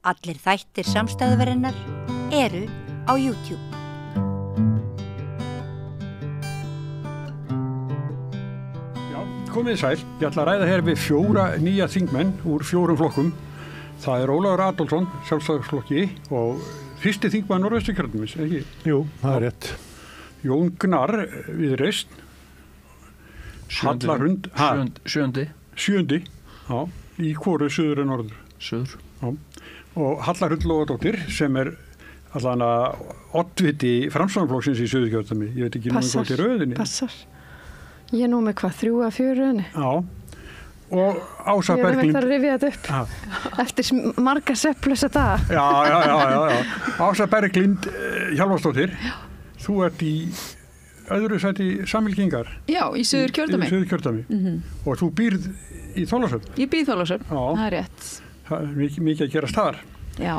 Allir þættir samstæðuverinnar eru á YouTube. Já, komið sæl. Ég ætla að ræða hér við 4 nýja þingmenn úr 4 flokkum. Það er Ólafur Adolfsson, Sjálfstæðisflokki og fyrsti þingmaður Norðausturkjördæmis, ekki? Jú, það er rétt. Jón Gnarr, Viðreisn. Hallarhund. Sjöundi, já, í hvoru suður en norður? Suður. Já. Og Hallarhund Lógadóttir sem er allan að oddviti Framsóknarflokksins í Suðurkjördæmi. Ég veit ekki nú hvað til röðinni. Passar. Ég er nú með 3 að 4 röðinni. Já. Og Ása Berglind. Ég er að rifja þetta upp eftir marga svefnlausa daga. Já. Ása Berglind Hjálmarsdóttir. Þú ert í öðru sæti Samfylkingar. Já, í Suðurkjördæmi. Í Suðurkjördæmi. Og þú býrð í Þorlákshöfn. Ég býð í Þorlákshöfn, það er rétt. Það er mikið að gerast þar. Já.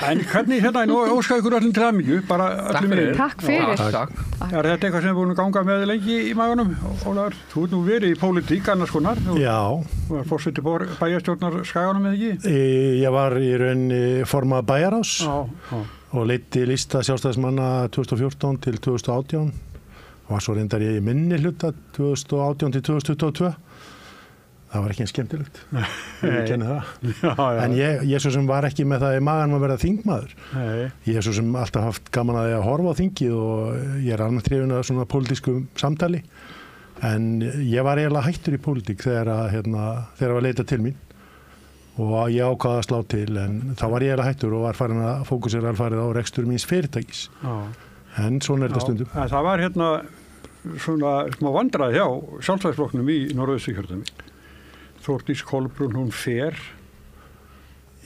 En hvernig hérna, nú óska ykkur öllum til hamingju, bara öllum minni. Takk fyrir. Takk. Er þetta eitthvað sem er búin að ganga með lengi í maganum? Ólafur, þú ert nú verið í pólitík annars konar. Já. Þú var forseti bæjarstjórnar Skaganum eða ekki? Ég var í rauninni formað bæjarás og leiddi lista sjálfstæðismanna 2014 til 2018. Var svo reyndar ég í minni hluta 2018 til 2022. Það var ekki eins skemmtilegt. Ég kenni það. Já. En ég svo sem var ekki með það í maganum að vera þingmaður. Nei. Ég svo sem alltaf haft gaman að horfa á þingið og ég er almennt hrifinn af svona pólitísku samtali. En ég var eiginlega hættur í pólitík þegar var leitað til mín. Og ég ákvaða að slá til, en þá var ég eiginlega hættur og var farin að fókusera alfarið á rekstur míns fyrirtækis. Já. En svona er þetta stundum. En það var svona smá vandræði hjá Sjálfstæðisflokknum í Norðausturkjördæmi. Þórdís Kolbrún, hún fer?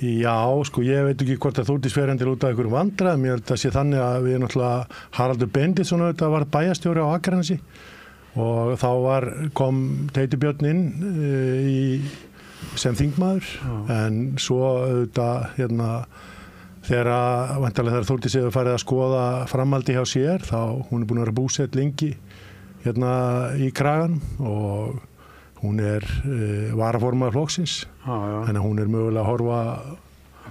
Já, sko, ég veit ekki hvort að Þórdís fer endilega út af einhverjum vandræðum. Ég held að sé þannig að við náttúrulega Haraldur Benediktsson auðvitað var bæjarstjóri á Akranesi og þá kom Teitur Björn inn sem þingmaður, en svo auðvitað þegar Þórdís hefur farið að skoða framhaldi hjá sér, þá hún er búin að vera búsett lengi í Kraganum og hún er varaformaður flokksins, þannig að hún er mögulega að horfa að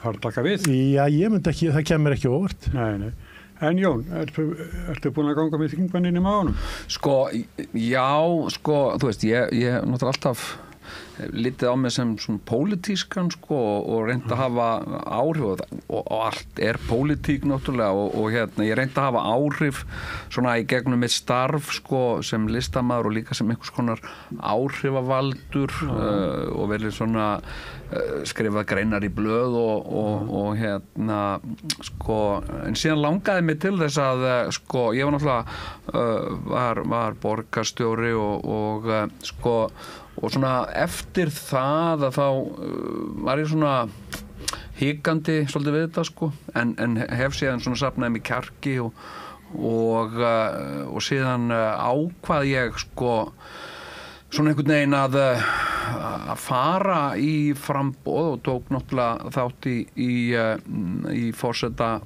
fara að taka við. Já, ég myndi ekki, það kemur ekki óvart. Nei. En Jón, ertu búin að ganga með þingmanninn í maganum? Já, þú veist, ég náttúrulega alltaf litið á mig sem svona pólitískan og reyndi að hafa áhrif og allt er pólitík náttúrulega og ég reyndi að hafa áhrif svona í gegnum mitt starf sem listamaður og líka sem einhvers konar áhrifavaldur og verið svona skrifað greinar í blöð og en síðan langaði mig til þess að ég var náttúrulega var borgarstjóri og svona eftir það að þá var ég svona hikandi svolítið við þetta en hef síðan svona safnaði mig kjarki og síðan ákvað ég svona einhvern veginn að fara í framboð og tók náttúrulega þátt í forseta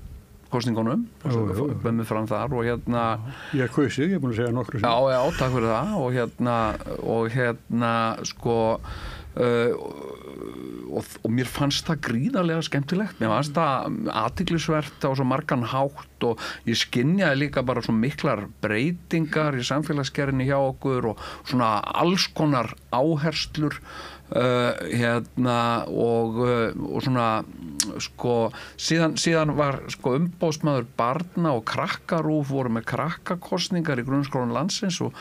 kosningunum með fram þar og Ég kausi, ég er búin að segja nokkru sem. Já, takk fyrir það og mér fannst það gríðarlega skemmtilegt. Mér fannst það athyglisvert á svo margan hátt og ég skynjaði líka bara svo miklar breytingar í samfélagsgerðinni hjá okkur og svona alls konar áherslur og svona síðan var umboðsmaður barna og krakkarúf voru með krakkakosningar í grunnskólanum landsins og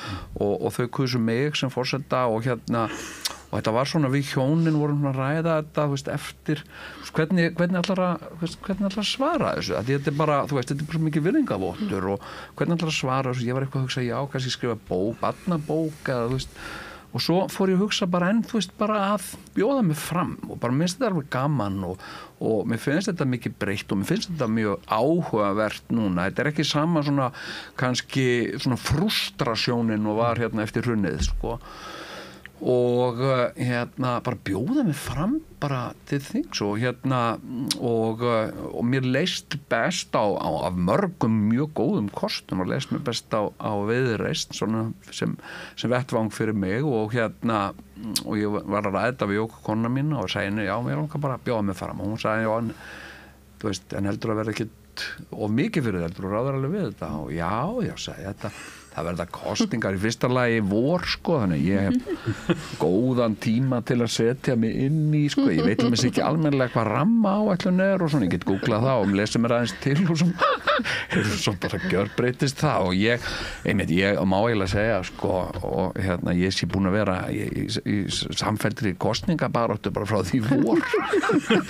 þau kusu mig sem forseta og þetta var svona við hjónin vorum að ræða þetta eftir hvernig ætlar að svara þessu þetta er bara, þetta er bara mikið virðingavottur og hvernig ætlar að svara þessu ég var eitthvað að hugsa, já, kannski skrifa barnabók eða og svo fór ég að hugsa bara bara að bjóða mig fram og bara minnst þetta alveg gaman og mér finnst þetta mikið breytt og mér finnst þetta mjög áhugavert núna. Þetta er ekki sama svona kannski svona frustrasjónin og var eftir hrunið og bara bjóða mig fram bara til þings og mér leist best á af mörgum mjög góðum kostum og leist mér best á Viðreisn svona sem vettvang fyrir mig og og ég var að ræða við kona mín og sagði henni, já, mér langar bara að bjóða mig fram og hún sagði, já, þú veist, en heldur að verða ekkit of mikið fyrir heldur og ráður alveg við þetta og já, sagði þetta það verða kosningar í fyrsta lagi vor sko, þannig ég hef góðan tíma til að setja mig inn í sko, ég veit mér ekki almennilega hvað ramma áætlun og svona, ég get googlað það og lesa mér aðeins til og svo bara gjörbreytist það og ég má eiginlega segja sko, og ég sé búin að vera í samfelldri kosningabaráttu bara frá því vor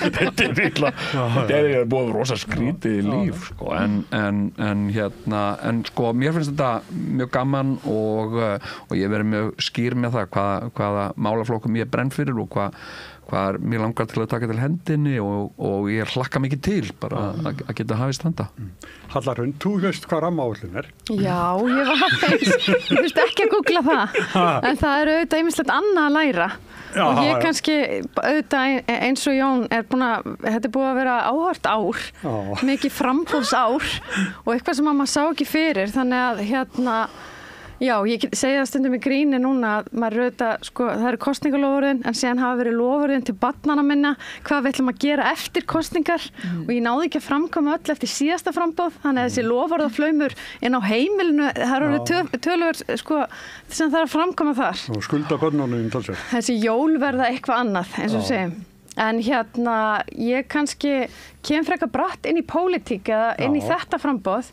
þetta er búið rosa skrítið í líf sko, en sko, mér finnst þetta mjög gaman og ég verið mjög skýr með það hvaða málaflokkum ég brenn fyrir og hvað mér langar til að taka til hendinni og ég hlakka mikið til bara að geta hafist handa. Hallarhund, þú veist hvað rammaáætlun er? Já, ég var ég þurfti ekki að googla það en það er auðvitað ýmislegt annað að læra og ég kannski auðvitað eins og Jón þetta er búið að vera áhört ár mikið framboðsár og eitthvað sem maður sá ekki fyrir þannig að já, ég segi það stundum í gríni núna að maður auðvitað, sko, það eru kosningalofurinn en síðan hafa verið lofurinn til barnanna minna hvað við ætlum að gera eftir kosningar og ég náði ekki að framkvæma öll eftir síðasta framboð, þannig að þessi loforðaflaumur inn á heimilinu, það eru tölur sko, sem það er að framkvæma þar. Og skulda börnunum talsvert. Þessi jól verða eitthvað annað, eins og segjum. En ég kannski kem frekar bratt inn í pólitík eða inn í þetta framboð.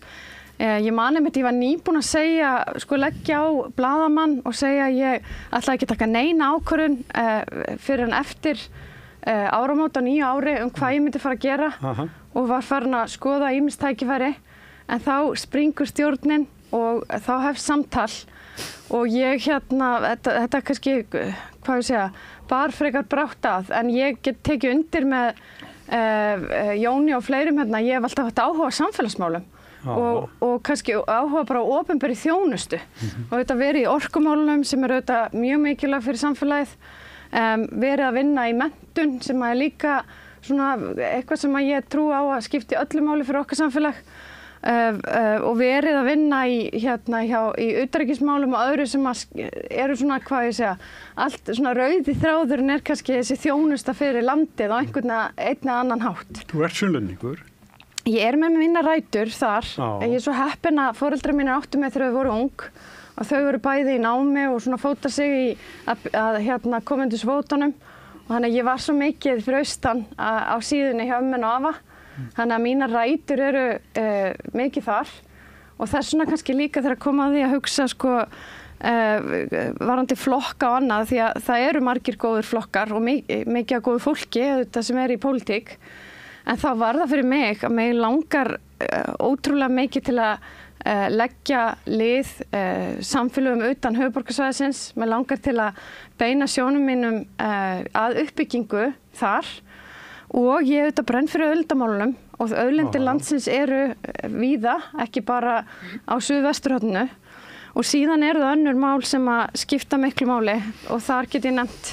Ég mani mitt, ég var nýbúin að segja, sko leggja á blaðamann og segja að ég ætlaði ekki að taka neina ákvörðun fyrir en eftir áramót á nýju ári hvað ég myndi fara að gera og var farin að skoða ýmis tækifæri en þá springur stjórnin og þá hefst samtal og ég þetta kannski, hvað ég segja, bar frekar brátt að en ég get tekið undir með Jóni og fleirum ég hef alltaf haft áhuga á samfélagsmálum og kannski áhuga bara á opinberri þjónustu og þetta verið í orkumálunum sem er auðvitað mjög mikilvæg fyrir samfélagið verið að vinna í menntun sem er líka svona eitthvað sem ég trú á að skipti öllu máli fyrir okkar samfélag og verið að vinna í utanríkismálum og öðru sem eru svona, hvað ég segja, allt svona rauði þráðurinn er kannski þessi þjónusta fyrir landið á einn eða annan hátt. Þú ert Sunnlendingur? Ég er með mínar rætur þar. Ég er svo heppin að foreldrar mínir áttu mig þegar þau voru ung og þau voru bæði í námi og svona fóta sig í að koma undir svótunum og þannig að ég var svo mikið fyrir austan á síðunni hjá ömmu og afa. Þannig að mínar rætur eru mikið þar og þess vegna kannski líka þegar að koma að því að hugsa sko varandi flokka og annað því að það eru margir góður flokkar og mikið af góðu fólki þetta sem er í pólitík en þá var það fyrir mig að mig langar ótrúlega mikið til að leggja lið samfélögum utan höfuðborgarsvæðisins. Mig langar til að beina sjónum mínum að uppbyggingu þar og ég auðvitað brenn fyrir auðlindamálunum og auðlindir landsins eru víða, ekki bara á suðvesturhorninu og síðan eru það önnur mál sem að skipta miklu máli og þar get ég nefnt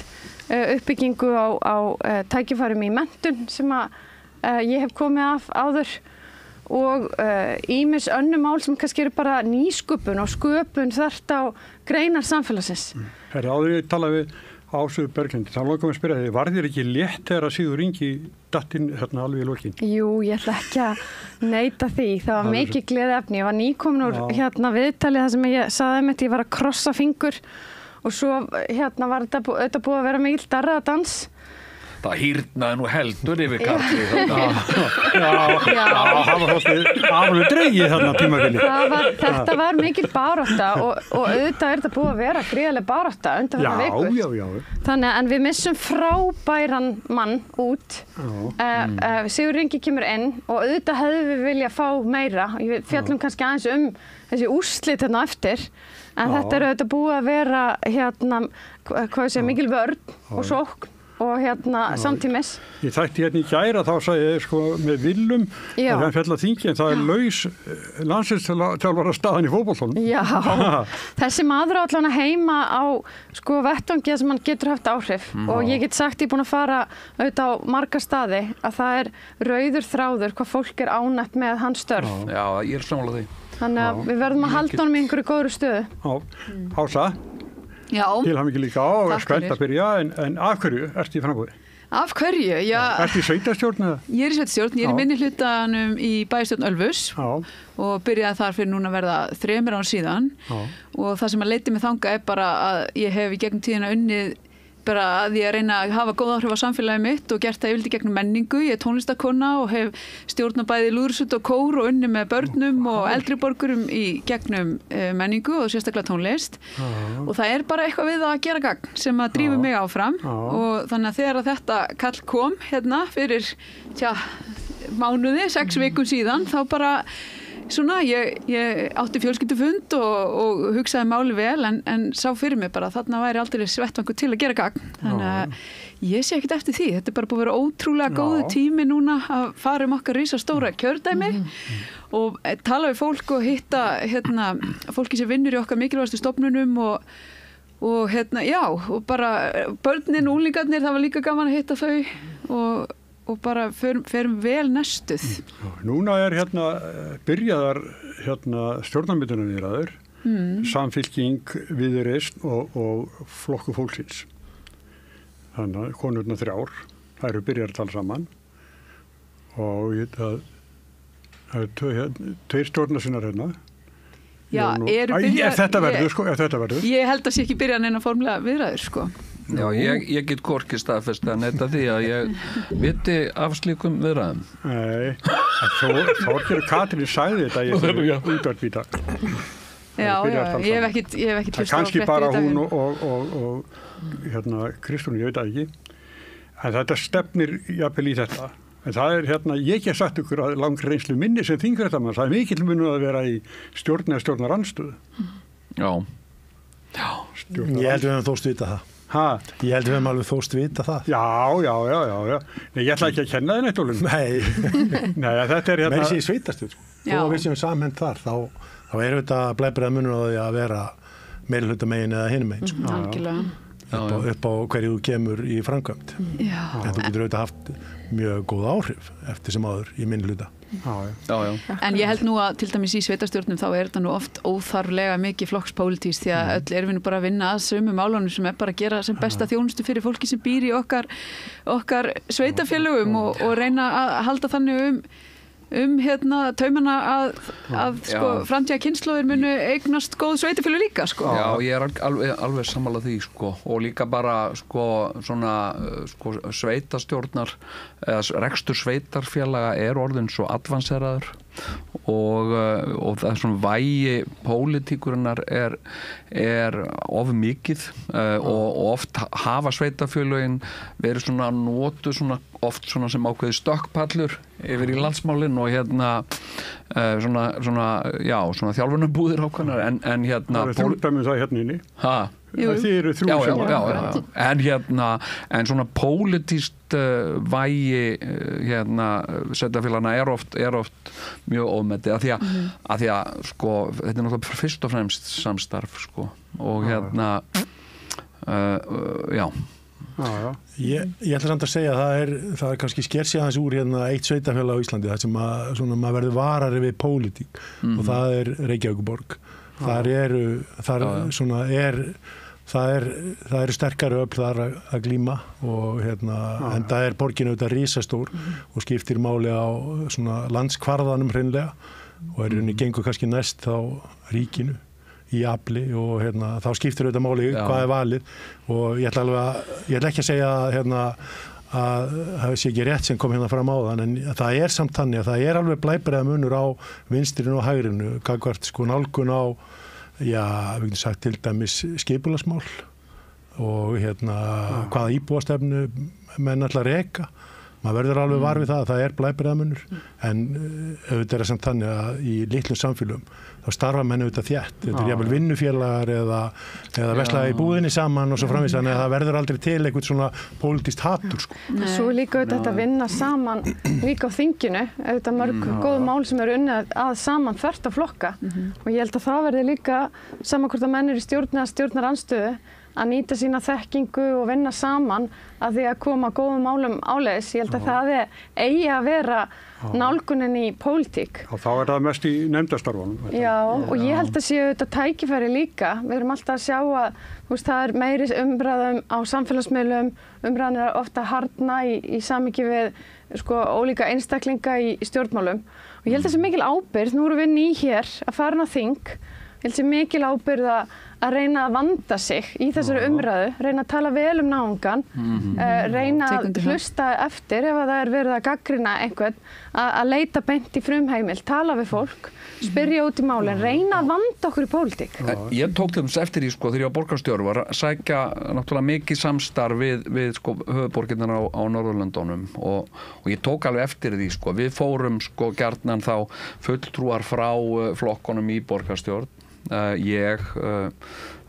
uppbyggingu á tækifærum í menntun sem að ég hef komið af áður og ýmis önnur mál sem kannski eru bara nýsköpun og sköpun þvert á greinar samfélagsins. Herri, áður ég talaði við Ásu Berglindi, þá langar mér að spyrja þig, var þér ekki létt þegar að Sigurður Ingi datt inn alveg í lokin? Jú, ég ætla ekki að neita því, það var mikið gleðiefni, ég var nýkomin úr viðtalið þar sem ég sagði einmitt, ég var að krossa fingur og svo var þetta búið að vera mikill darraðadans. Það hýrnaði nú heldur yfir Karli. Já, það var alveg dreigið þarna tímabili. Þetta var mikil barátta og auðvitað er þetta búið að vera gríðarleg barátta undanfarnar vikur. Já. Þannig en við missum frábæran mann út. Sigurður Ingi kemur inn og auðvitað hefðum við viljað fá meira. Við fjallum kannski aðeins þessi úrslit hérna eftir. En þetta er auðvitað búið að vera mikil vörn og sókn. Og samtímis. Ég þætti í gæra þá sagði ég sko með Willum að hann fell að þingi en það er laus landsliðsþjálfara staðan í fótboltanum. Já, þessi maður allan að heima á sko vettvangi sem hann getur haft áhrif og ég get sagt ég er búin að fara auðvitað á marga staði að það er rauður þráður hvað fólk er ánægt með hans störf. Já, ég er sammála því. Þannig að við verðum að halda honum í einhverju góðri stöðu. Ása? Já. Til hann ekki líka á og spennt að byrja en af hverju ertu í framboði? Af hverju? Já, Ertu í sveitarstjórn eða? ég er í sveitastjórn, ég er í minni hlutanum í bæjarstjórn Ölfus og byrjaði þar fyrir núna að verða 3 ára síðan og það sem að leiti mig þanga er bara að ég hef í gegnum tíðina unnið bara að ég reyna að hafa góð áhrif á samfélagið mitt og gert það yfirleitt í gegnum menningu. Ég er tónlistarkona og hef stjórnað bæði lúðrasveit og kór og unni með börnum og eldri borgurum í gegnum menningu og sérstaklega tónlist og það er bara eitthvað við að gera gagn sem að drífa mig áfram og þannig að þegar þetta kall kom hérna fyrir mánuði, 6 vikum síðan þá bara svona, ég átti fjölskyldufund og hugsaði máli vel en sá fyrir mig bara að þarna væri aldrei svettvangur til að gera gagn. Þannig að ég sé ekkert eftir því. Þetta er bara búið að vera ótrúlega góðu tími núna að fara okkar risastóra kjördæmi og tala við fólk og hitta fólki sem vinnur í okkar mikilvægastu stofnunum og og bara börnin og unglingarnir, það var líka gaman að hitta þau og bara ferum vel nestuð. Núna er byrjaðar stjórnarmyndunarviðræður, Samfylking, Viðreisn og Flokkur fólksins. Þannig að konurnar 3, það eru byrjar að tala saman og það eru 2 stjórnarsinnar hérna. Já, eru byrjar... Ef þetta verður. Ég held að sé ekki byrja neina formulega viðræður, sko. Já, ég get hvorki staðfest að neita því að ég viti af slíkum viðræðum. Nei, Þorgerður Katrín sagði þetta í útvarp í dag. Já, ég hef ekkert hlustað á fréttir í dag. Það kannski bara hún og Kristrún, ég veit það ekki. En þetta stefnir jafnvel í þetta. En það er ég hef sagt ykkur að lang reynslu minni sem þingfréttamanns, það er mikill munur að vera í stjórn eða stjórnarandstöðu. Já. Ég held við höfum þóst vita það. Ég held við höfum alveg þóst vita það. Já. Nei, ég ætla ekki að kenna þið neitt, Ólun. Nei, þetta er Meira sér í sveitarstjórn. Þó að við séum samhent þar, þá er þetta blæbrigða munur á því að vera meirihluta megin eða hinum megin. Algjörlega. Upp á hverju þú kemur í framkvæmd. En þú getur auðvitað haft mjög góð áhrif eftir sem áður í minnihluta. Já. En ég held nú að til dæmis í sveitarstjórnum þá er þetta nú oft óþarflega mikið flokkspólitískt því að öll erum við nú bara að vinna að sömu málunum sem er bara að gera sem besta þjónustu fyrir fólki sem býr í okkar sveitarfélögum og reyna að halda þannig taumana að sko framtíða kynslóðir munu eignast góð sveitarfélög líka sko. Já, ég er alveg sammála því sko og líka bara sko svona sko sveitastjórnar eða rekstur sveitarfélaga er orðin svo advanseraður og það er svona vægi pólitíkurinnar er of mikið og oft hafa sveitarfélögin verið svona notu svona oft svona sem ákveði stökkpallur yfir í landsmálin og svona þjálfunarbúðir ákveðnar en það er þrjúdæmið það hérna inni. Þið eru 3 sjálf. En svona pólitískt vægi sveitarfélagana er oft mjög ofmetið af því að sko þetta er náttúrulega fyrst og fremst samstarf sko og Ég ætla samt að segja að það er kannski sker sig aðeins úr eitt sveitafélag á Íslandi þar sem að maður verður varari við pólitík og það er Reykjavíkurborg. Það eru sterkari öfl þar að glíma og en það er borgin auðvitað risastór og skiptir máli á svona landskvarðanum hreinlega og gengur kannski næst þá ríkinu í afli og þá skiptir auðvitað máli hvað er valið og ég ætla ekki að segja að það sé ekki rétt sem kom fram áðan en það er samt þannig að það er alveg blæbrigða munur á vinstrinu og hægrinu gagnvart sko nálgun á við getum sagt til dæmis skipulagsmál og hvaða íbúastefnu menn ætla að reka. Maður verður alveg var við það er blæbrigða munur en auðvitað er samt þannig að í litlum samfélögum þá starfa menn auðvitað þétt. Þetta er jafnvel vinnufélagar eða veslaði í búðinni saman og svo framvegis þannig að það verður aldrei til eitthvað svona pólitískt hatur sko. Svo líka auðvitað að vinna saman líka á þinginu, auðvitað mörg góð mál sem eru unnið að saman þvert á flokka og ég held að það verði líka saman hvort að menn eru í stjórn eða stjórnarandstöðu að nýta sína þekkingu og vinna saman að því að koma góðum málum áleiðis. Ég held að það eigi að vera nálgunin í pólitík. Og þá það mest í nefndastarfunum. Já, og ég held að séu þetta tækifæri líka. Við erum alltaf að sjá að það meiri umræðum á samfélagsmiðlum, umræðan ofta harðna í samhengi við ólíka einstaklinga í stjórnmálum. Og ég held að það sé mikil ábyrgð, nú erum við ný hér að fara inn á þing. Ég held að það sé mikil ábyrgð að reyna að vanda sig í þessari umræðu, reyna að tala vel náungan, reyna að hlusta eftir ef það verið að gagnrýna einhvern, að leita beint í frumheimild, tala við fólk, spyrja út í málin, reyna að vanda okkur í pólitík. Ég tók þess eftir því þegar ég var borgarstjóri var að sækja náttúrulega mikið samstarf við höfuðborgirnar á Norðurlöndunum og ég tók alveg eftir því við fórum gjarnan þá fulltrúar frá flokkunum í borgarstjórn. Ég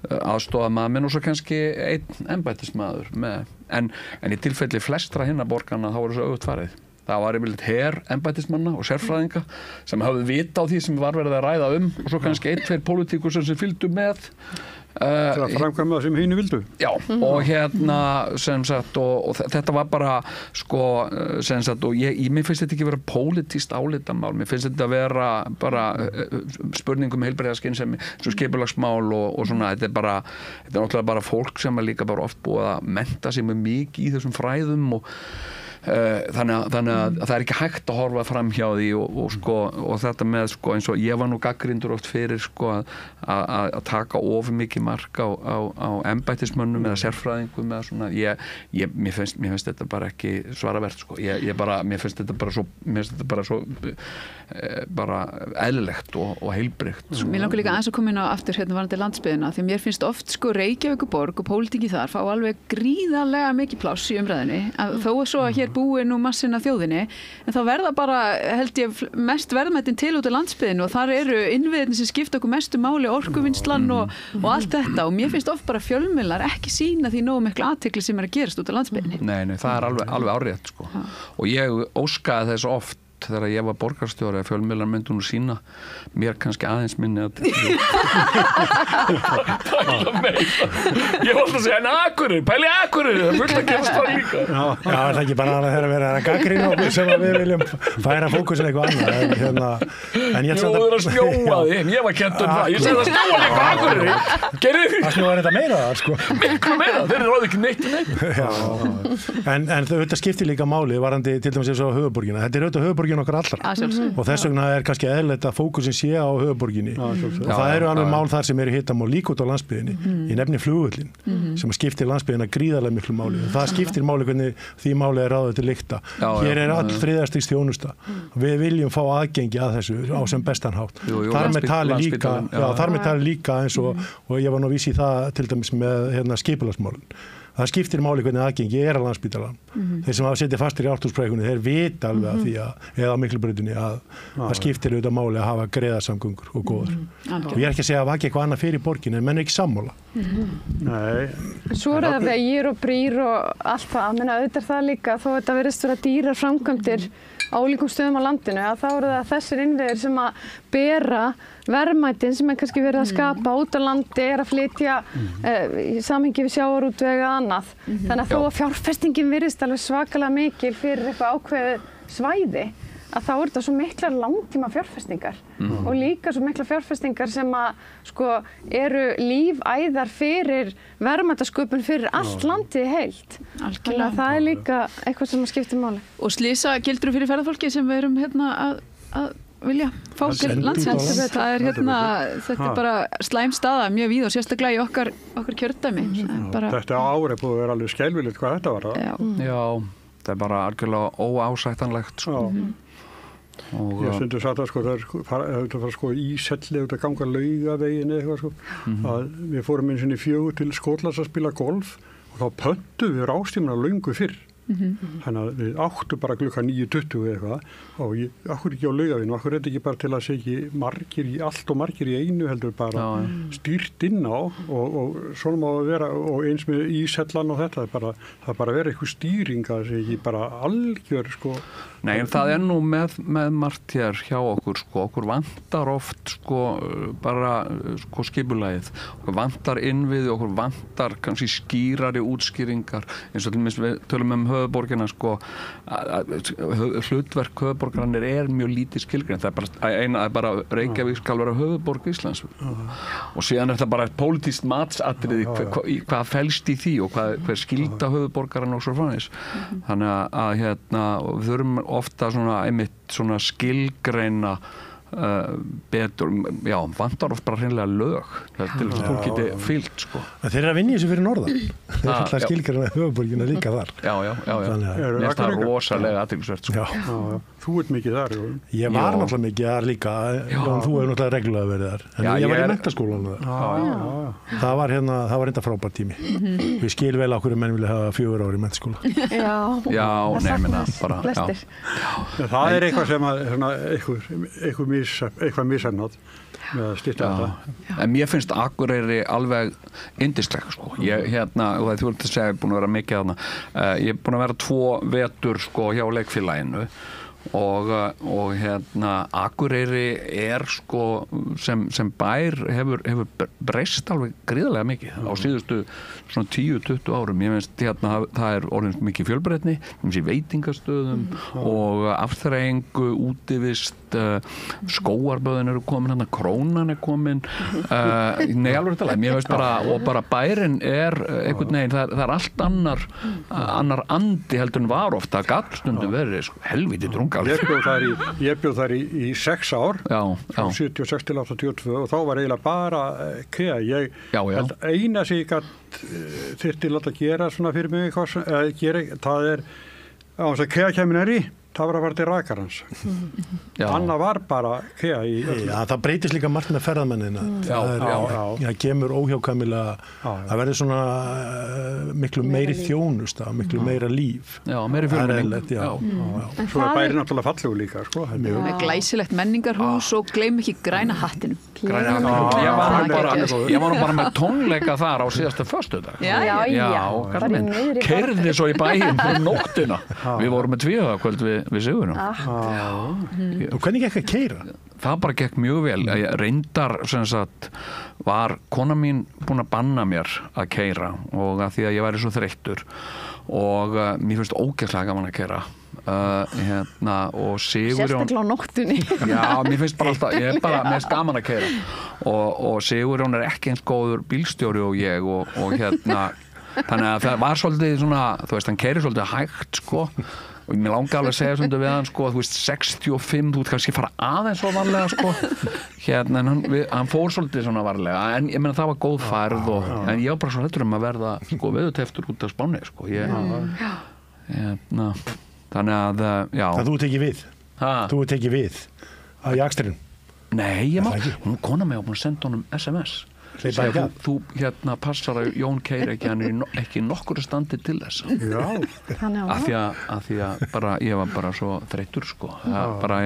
aðstoðarmaður minn og svo kannski einn embættismaður en í tilfelli flestra hinna borgarna þá voru svo auðvitað farið. Það var yfirleitt her embættismanna og sérfræðinga sem hafði vita á því sem var verið að ræða og svo kannski 1-2 pólitíkur sem fylgdu með Það framkvæma það sem hinu vildu. Já, og sem sagt og þetta var bara sem sagt og mér finnst þetta ekki vera pólitískt álitamál, mér finnst þetta vera bara spurningum heilbrigðarskynsemi, svo skipulagsmál og svona, þetta er náttúrulega bara fólk sem er líka bara oft búið að mennta sig mjög mikið í þessum fræðum og þannig að það er ekki hægt að horfa fram hjá því og þetta með eins og ég var nú gagnrýndur oft fyrir að taka of mikið mark á embættismönnum eða sérfræðingum eða svona mér finnst þetta bara ekki svaravert mér finnst þetta bara svo bara eðlilegt og heilbrigt Mér langar líka aðeins að koma inn á aftur varðandi landsbyggðina því mér finnst oft Reykjavíkurborg og pólitíki þar fá alveg gríðarlega mikið pláss í umræðinni þó að svo að hér búi nú massin af þjóðinni en þá verða bara held ég mest verðmættin til út á landsbyggðinu og þar eru innviðirnir sem skipta okkur mestu máli orkuvinnslan og allt þetta og mér finnst oft bara fjölmiðlar ekki sína því nógu miklu athygli sem er að gerast út á landsbyggðinni Nei, það er alveg árétt og ég óskaði þess oft þegar ég var borgarstjóri að fjölmiðlar myndu nú sína mér kannski aðeins minni að ég var alltaf að segja en Akureyri, pæli Akureyri það fullt að gerast það líka Já, það er ekki bara að þeirra verið að gagnrýna okkur sem að við viljum færa fókusin eitthvað annað en ég Jú, það er að snjóa því, ég var kennt það ég segi það snjóa líka á Akureyri Það snjóa þetta meira það Miklu meira, þeir eru ráði ekki neitt En þetta skiptir líka máli varðandi til dæmis eins og höfuðborgina þetta er auðvitað höfuðborgin okkar allra og þess vegna er kannski eðlilegt að fókusin sé á höfuðborginni og það eru alveg mál þar sem eru hitamál líka út á landsbyggðinni ég nefni flugvöllin sem skiptir landsbyggðina gríðarlega miklu máli og það skiptir máli hvernig því máli er ráðið til lykta hér er all þriðjastigs þjónusta við viljum fá aðgengi að þessu á sem bestan hátt þar með tali líka eins og ég var nú að vísa í það til dæmis með skipulagsmálin það skiptir máli hvernig aðgengi er að Landspítalann. Þeir sem hafa setið fastir í ártúrsprækunni, þeir vita alveg að því eða á Miklubrautinni að það skiptir auðvitað máli að hafa greiðarsamgöngur og góðar. Og ég er ekki að segja að vaki eitthvað annað fyrir borginu, en menn er ekki sammála. Nei. Svo er það vegir og brýr og allt það, menn auðvitað það líka, þó þetta verðist vera dýrar framkvæmdir á ólíkum stöðum á landinu, að þá eru það þessir innviðir sem að bera verðmætin sem er kannski verið að skapa út á landi, er að flytja í samhengi við sjávarútveg annað. Þannig að þó að fjárfestingin virðist alveg svakalega mikil fyrir eitthvað ákveðið svæði, að þá eru þetta svo miklar langtíma fjárfestingar og líka svo miklar fjárfestingar sem að eru lífæðar fyrir verðmætasköpun fyrir allt landið heilt. Þannig að það er líka eitthvað sem skiptir máli. Og slysagildru fyrir ferðafólki sem við erum að vilja fá til landsins. Það er þetta er bara slæm staða mjög víð og sérstaklega í okkar kjördæmi. Þetta árið búið að vera alveg skelfilegt hvað þetta var. Já, það er bara algjörlega óásættanlegt. Ég stundu satt að það var íselli út að ganga Laugaveginn eitthvað að við fórum eins og 4 til Skotlands að spila golf og þá pöntuðum við rástímuna löngu fyrr Þannig að við áttu bara klukka 9:20 eitthvað og okkur ekki á Laugaveginn, okkur þetta ekki bara til að segja ekki margir í allt og margir í einu heldur bara stýrt inn á og svona má það vera og eins með ísellan og þetta, það bara vera eitthvað stýring að segja ekki bara algjör sko. Nei, en það nú með margt hér hjá okkur sko, okkur vantar oft sko bara sko skipulagið, okkur vantar innviði, okkur vantar kannski skýrari útskýringar, eins og til minnst við tölum höfuborgina sko, hlutverk höfuborgarinnar mjög lítið skilgreint, það bara Reykjavík skal vera höfuborg Íslands og síðan þetta bara pólitískt matsatriði hvað felst í því og hver skylda höfuborgarinn og svo framvegis. Þannig að hérna, við þurfum ofta svona skilgreina betur, já, vantar oft bara hreinlega lög til að þú geti fylgt sko. Þeir eru að vinna í þessu fyrir norðan þeir eru alltaf skilgreina höfuborgina líka þar. Já. Næst það rosalega athyglisvert sko. Já. Þú ert mikið þar. Ég var náttúrulega mikið þar líka, þú hefur náttúrulega reglulega verið þar. En ég var í menntaskólanum þar. Það var enda frábær tími. Við skil vel á hverju menn vilja hafa 4 ár í menntaskóla. Já, nefnina bara. Það eitthvað sem eitthvað misannað með að stytta þetta. En mér finnst Akureyri alveg yndisleg sko. Ég og þú ert að segja, ég er búin að vera mikið þarna. Ég er búin að vera 2 vetur sko hjá leikfélaginu og Akureyri sko sem bær hefur breyst alveg gríðarlega mikið á síðustu svona 10-20 árum. Ég finnst það orðin mikið fjölbreytni, veitingastöðum og afþreyingu, útivist, skóarböðin eru komin, Krónan er komin, nei alveg þetta, mér veist bara bærin einhvern veginn, það allt annar andi heldur en var ofta, gallstundum verið helviti drunga. Ég bjóð þar í 6 ár, frá 76 til 82 og þá var eiginlega bara KEA. Ég held eina sem ég gætt þyrfti að gera svona fyrir mig, það á þess að KEA kemur nærri, það var að fara til rakarans. Anna var bara KEA í öllu. Já, það breytist líka margt með ferðamennina. Það kemur óhjákvæmilega, það verður svona miklu meiri þjónusta, miklu meira líf. Já, meiri fjölmenning. Svo bærið náttúrulega fallegu líka, sko. Með glæsilegt menningarhús og gleym ekki græna hattinum. Ég var nú bara með tónleika þar á síðasta föstudag. Keyrði svo í bæinn fyrir nóttina. Við vorum með tvíhöfðakvöld við Sigurinn. Og hvernig gekk að keyra? Það bara gekk mjög vel. Reyndar sem sagt var kona mín búin að banna mér að keyra og að því að ég væri svo þreyttur og mér finnst ógeðslega gaman að keyra. Og Sigurjón sérstaklega á nóttunni. Já, mér finnst bara alltaf, mér finnst gaman að keyra og Sigurjón ekki eins góður bílstjóri og ég og þannig að það var svolítið svona, þú veist, hann keyrir svolítið hægt sko og mér langaði alveg að segja svona við hann sko, þú veist, 65, þú ert kannski fara aðeins svo varlega sko en hann fór svolítið svona varlega en ég meina það var góð færð en ég var bara svo hræddur að verða sko veðurteftur út af Spáni sko þannig að Það þú tekið við? Þú tekið við á jaksturinn? Nei, hún kona mig og búin að senda honum SMS þú passar að Jón keyri ekki, hann ekki nokkur standi til þess af því að bara, ég var bara svo þreyttur sko bara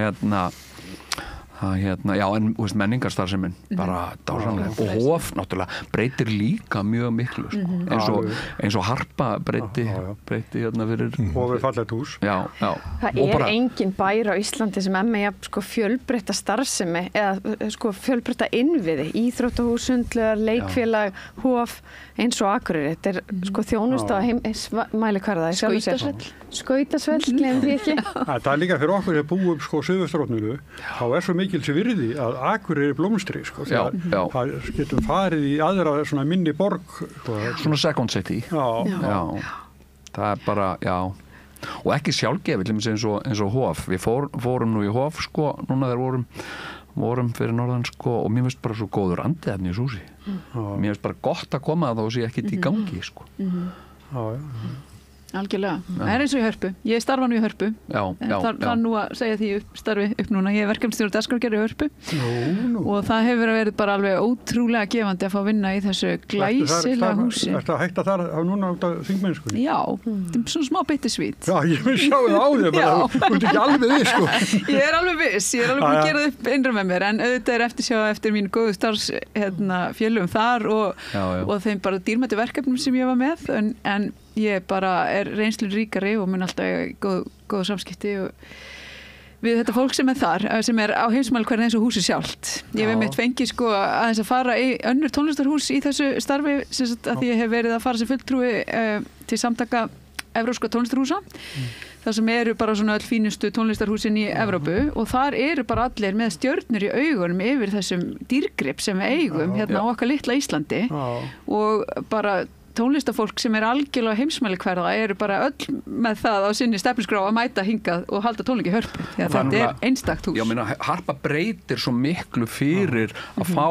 en menningarstarfsemin bara dásamlega og Hof náttúrulega breytir líka mjög miklu sko. eins og Harpa breyti fyrir Hof fallegt hús það engin bær á Íslandi sem með sko fjölbreytta starfsemi eða sko fjölbreytta innviði íþróttahús, sundlaugar, leikfélag Hof eins og Akureyri þetta sko þjónusta mælikvarða skautasvell gleymum því ekki það líka fyrir okkur að búa upp sko Suðvesturhorninu þá svo mikils virði að Akureyri blómstri sko það getum farið í aðra svona minni borg svona second city það bara og ekki sjálfgefið eins og Hof við fórum nú í Hof sko núna þegar vorum fyrir norðan sko og mér finnst bara svo góður andi þarna í húsi mér finnst bara gott að koma þá og sé ekkert í gangi sko Algjörlega. Það eins og í Hörpu. Ég starfa nú í Hörpu. Það nú að segja því starfi upp núna. Ég verkefnastjóri dagskrárgerðar í Hörpu og það hefur verið bara alveg ótrúlega gefandi að fá vinna í þessu glæsilega húsi. Ertu að hætta þar núna út af þingmennskunni? Já, þetta svona smá bittersweet. Já, ég vil sjá það á þér, þú ert ekki alveg viss, sko. Ég alveg viss, ég alveg búin að gera það upp innra með mér, en auðvitað eftirsjá eftir mínu góðu starfsfélögum þar og þeim bara dýrmætu verkefnum sem ég var með, en ég bara reynslu ríkari og mun alltaf góð samskipti við þetta fólk sem þar, sem á heimsmælikvarða eins og húsi sjálft. Ég hef mitt fengið aðeins að fara í önnur tónlistarhús í þessu starfi, að því ég hef verið að fara sem fulltrúi til samtaka evrópska tónlistarhúsa, þar sem eru bara svona öll fínustu tónlistarhúsin í Evrópu og þar eru bara allir með stjörnur í augunum yfir þessum dýrgrip sem við eigum hérna á okkar litla Íslandi og bara tónlistafólk sem algjörlega heimsmælikvarða eru bara öll með það á sinni stefnusgrá að mæta hingað og halda tónleika í Hörpu. Þetta einstakt hús. Já, meina, Harpa breytir svo miklu fyrir að fá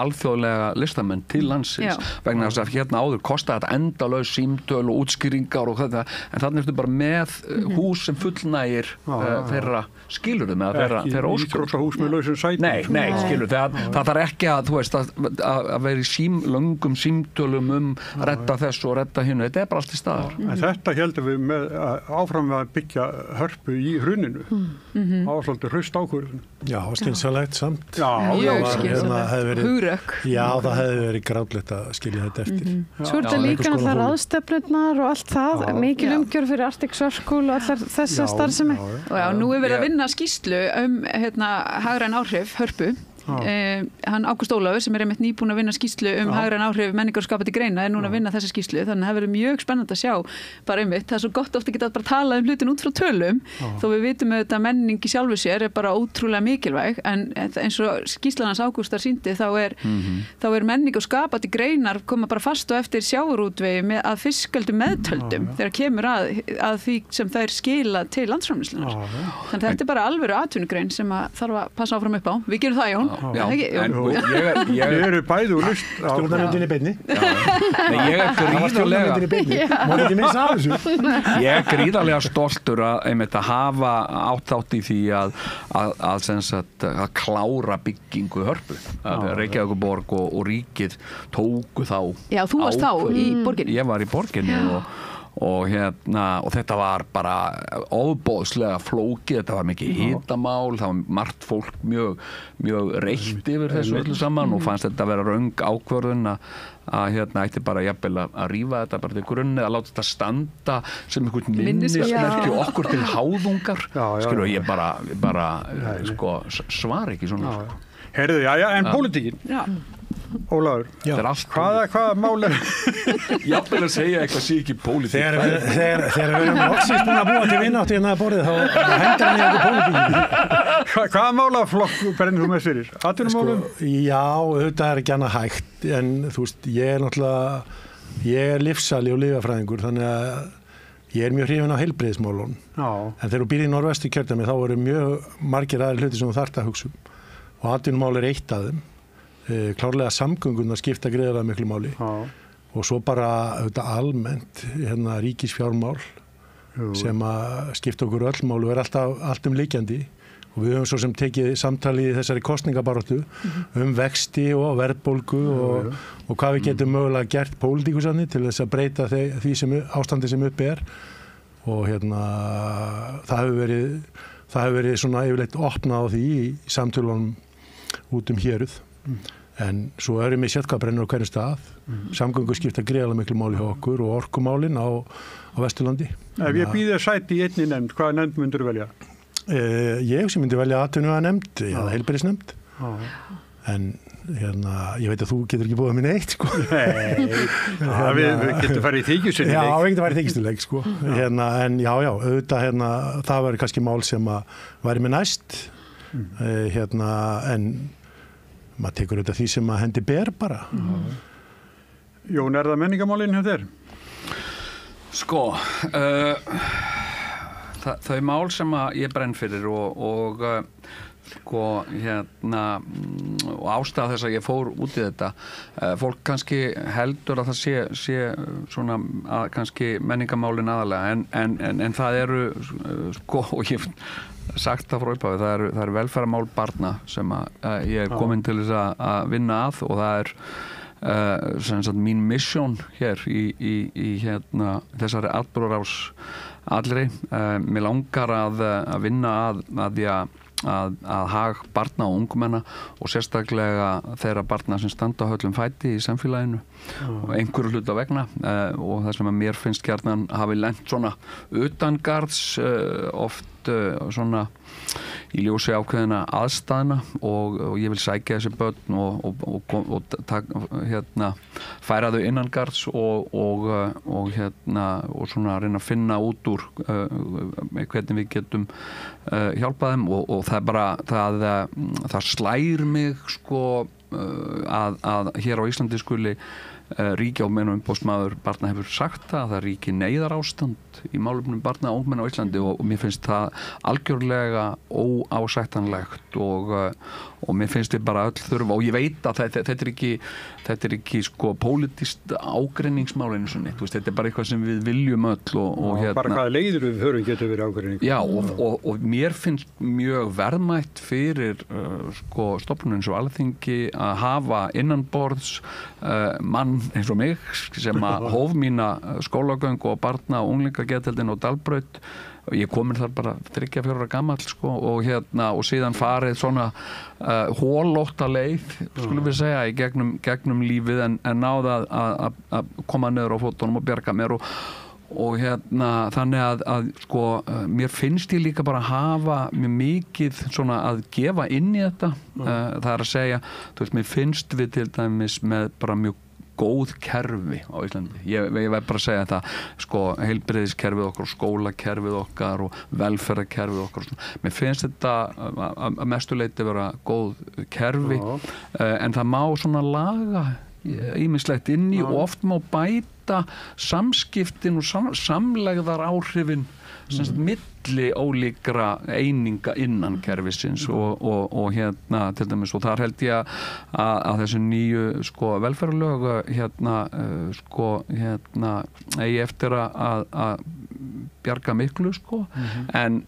alþjóðlega listamenn til landsins vegna þess að hérna áður kostaði þetta endalaus símtöl og útskýringar og þetta, en þannig ertu bara með hús sem fullnægir þeirra skilurðu með þeirra óskar. Hús með lausum sætum. Nei, skilurðu, það þarf ekki að, þú veist, að vera í löngum símtölum redda þessu og redda hinu, þetta bara allt í staðar. En þetta heldum við áfram að byggja Hörpu í hruninu svolítið hraust ákvörðun. Já, skynsamlegt samt. Hugrökk. Já, það hefði verið grátlegt að skilja þetta eftir. Svo er þetta líka náttúrulega ráðstefnurnar og allt það, mikil umgjörð fyrir Arctic Circle og allar þessa starfsemi. Og nú er verið að vinna skýrslu hagræn áhrif Hörpu. Hann Ágúst Ólafur sem einmitt nýbúin að vinna skýrslu hagræn áhrif menningar og skapandi greina núna að vinna þessa skýrslu, þannig að það verður mjög spennandi að sjá bara einmitt, það er svo gott ofta að geta bara talað hlutin út frá tölum, þó við vitum að menning í sjálfu sér bara ótrúlega mikilvæg, en eins og skýrslan hans Ágústar sýndi þá er menning og skapandi greinar koma bara fast og eftir sjávarútvegi að fiskeldum meðtöldum þegar kemur að því sem þær skila til landsframleiðslunnar. Þannig þetta bara alvöru atvinnugrein sem að þarf að passa áfram upp á. Við gerum það, Jón. Já, ég eru bæði úr list stjórnarnefndinni beinni. Ég er gríðarlega stoltur að hafa átt í því að klára byggingu Hörpu. Reykjavíkurborg og ríkið tóku þá. Já, þú varst þá í borginni. Ég var í borginni og þetta var bara ofboðslega flókið, þetta var mikið hitamál, það var margt fólk mjög reitt yfir þessu öllu saman og fannst þetta að vera röng ákvörðun að ætti bara jafnvel að rífa þetta bara til grunni, að láta þetta standa sem einhvern minnismerki okkur til háðungar. Skilur, ég bara svar ekki svona. Heyrðu, en pólitíkin? Ólafur, hvaða mál Jafnvel að segja eitthvað sé ekki pólitík. Þegar við erum loksins búin að búa til vináttu hérna að borðið þá hendur hann í eitthvað pólitík. Hvaða málaflokk brennir þú með fyrir? Atvinnumálum? Já, þetta ekki annað hægt, en þú veist, ég er lífsali og lyfjafræðingur, þannig að ég er mjög hrifinn á heilbrigðismálunum. En þegar þú býrð í Norðvestu kjördæmi þá eru mjög margir aðrir hluti sem þú þarft að hugsa og atvinnumál er eitt af þeim. Klárlega samgöngunar skipta greiðlega miklu máli og svo bara almennt ríkisfjármál sem að skipta okkur öll máli og er allt líkjandi og við höfum svo sem tekið samtali í þessari kosningabaráttu vexti og verðbólgu og hvað við getum mögulega gert pólitíkusanni til þess að breyta því ástandi sem uppi er og það hefur verið svona yfirleitt opnað á því í samtölunum út héruð. En svo erum við sér hvað brennur á hverju stað. Samgöngur skipta greiðlega miklu máli hjá okkur og orkumálin á Vesturlandi. Ef ég býði sæti í einni nefnd, hvaða nefnd myndur þú velja? Ég sem myndi velja atvinnuveganefnd eða heilbrigðisnefnd. En ég veit að þú getur ekki búið með neitt, sko. Nei, við getum farið í þykjusinnileik. Já, við getum farið í þykjusinnileik, sko. En auðvitað, það var kannski mál sem að væri með næst. En maður tekur auðvitað því sem að hendi ber bara. Jón, er það menningamálinn hjá þér? Sko, þau mál sem að ég brenn fyrir og og ástæða þess að ég fór út í þetta fólk kannski heldur að það sé svona að kannski menningamálin aðalega en það eru og ég sagt það frá upphafi, það eru velferðarmál barna sem að ég komin til þess að vinna að og það sem sagt mín mission hér í þessari atburðarás allri. Mér langar að vinna að því að hag barna og ungmenna og sérstaklega þeirra barna sem standa á höllum fæti í samfélaginu og einhverju hluta vegna og það sem að mér finnst gjarnan hafi lent svona utangarðs oft svona í ljósi ákveðina aðstæðna og ég vil sækja þessi börn og færa þau innangarðs og svona reyna að finna út úr hvernig við getum hjálpað þeim og það er bara það slær mig að hér á Íslandi skuli ríkja og meðan umboðsmaður barna hefur sagt það ríki neyðarástand í málefnum barna og ungmenna á Íslandi og mér finnst það algjörlega óásættanlegt og mér finnst þið bara öll þurfa og ég veit að þetta er ekki pólitískt ágreiningsmál einu sinni, þetta er bara eitthvað sem við viljum öll og bara hvaða leiðir við höfum getur verið ágreining. Já og mér finnst mjög verðmætt fyrir stofnun eins og Alþingi að hafa innanborðs mann eins og mig sem að hóf mína skólagöngu og barna og unglingageðdeildin og Dalbraut og ég komin þar bara 3-4 ára gamall og síðan farið svona holótta leið skulum við segja í gegnum lífið en náða að koma niður á fótunum og bjarga mér og þannig að mér finnst ég líka bara að hafa mjög mikið svona að gefa inn í þetta það er að segja, mér finnst við til dæmis með bara mjög góð kerfi á Íslandi. Ég verð bara að segja þetta, heilbrigðiskerfið okkar og skólakerfið okkar og velferðarkerfið okkar. Mér finnst þetta að mestu leyti vera góð kerfi en það má svona laga ýmislegt inn í og oft má bæta samskiptin og samlegðar áhrifin milli ólíkra eininga innan kerfisins og til dæmis og þar held ég að þessu nýju velferðarlög eigi eftir að bjarga miklu en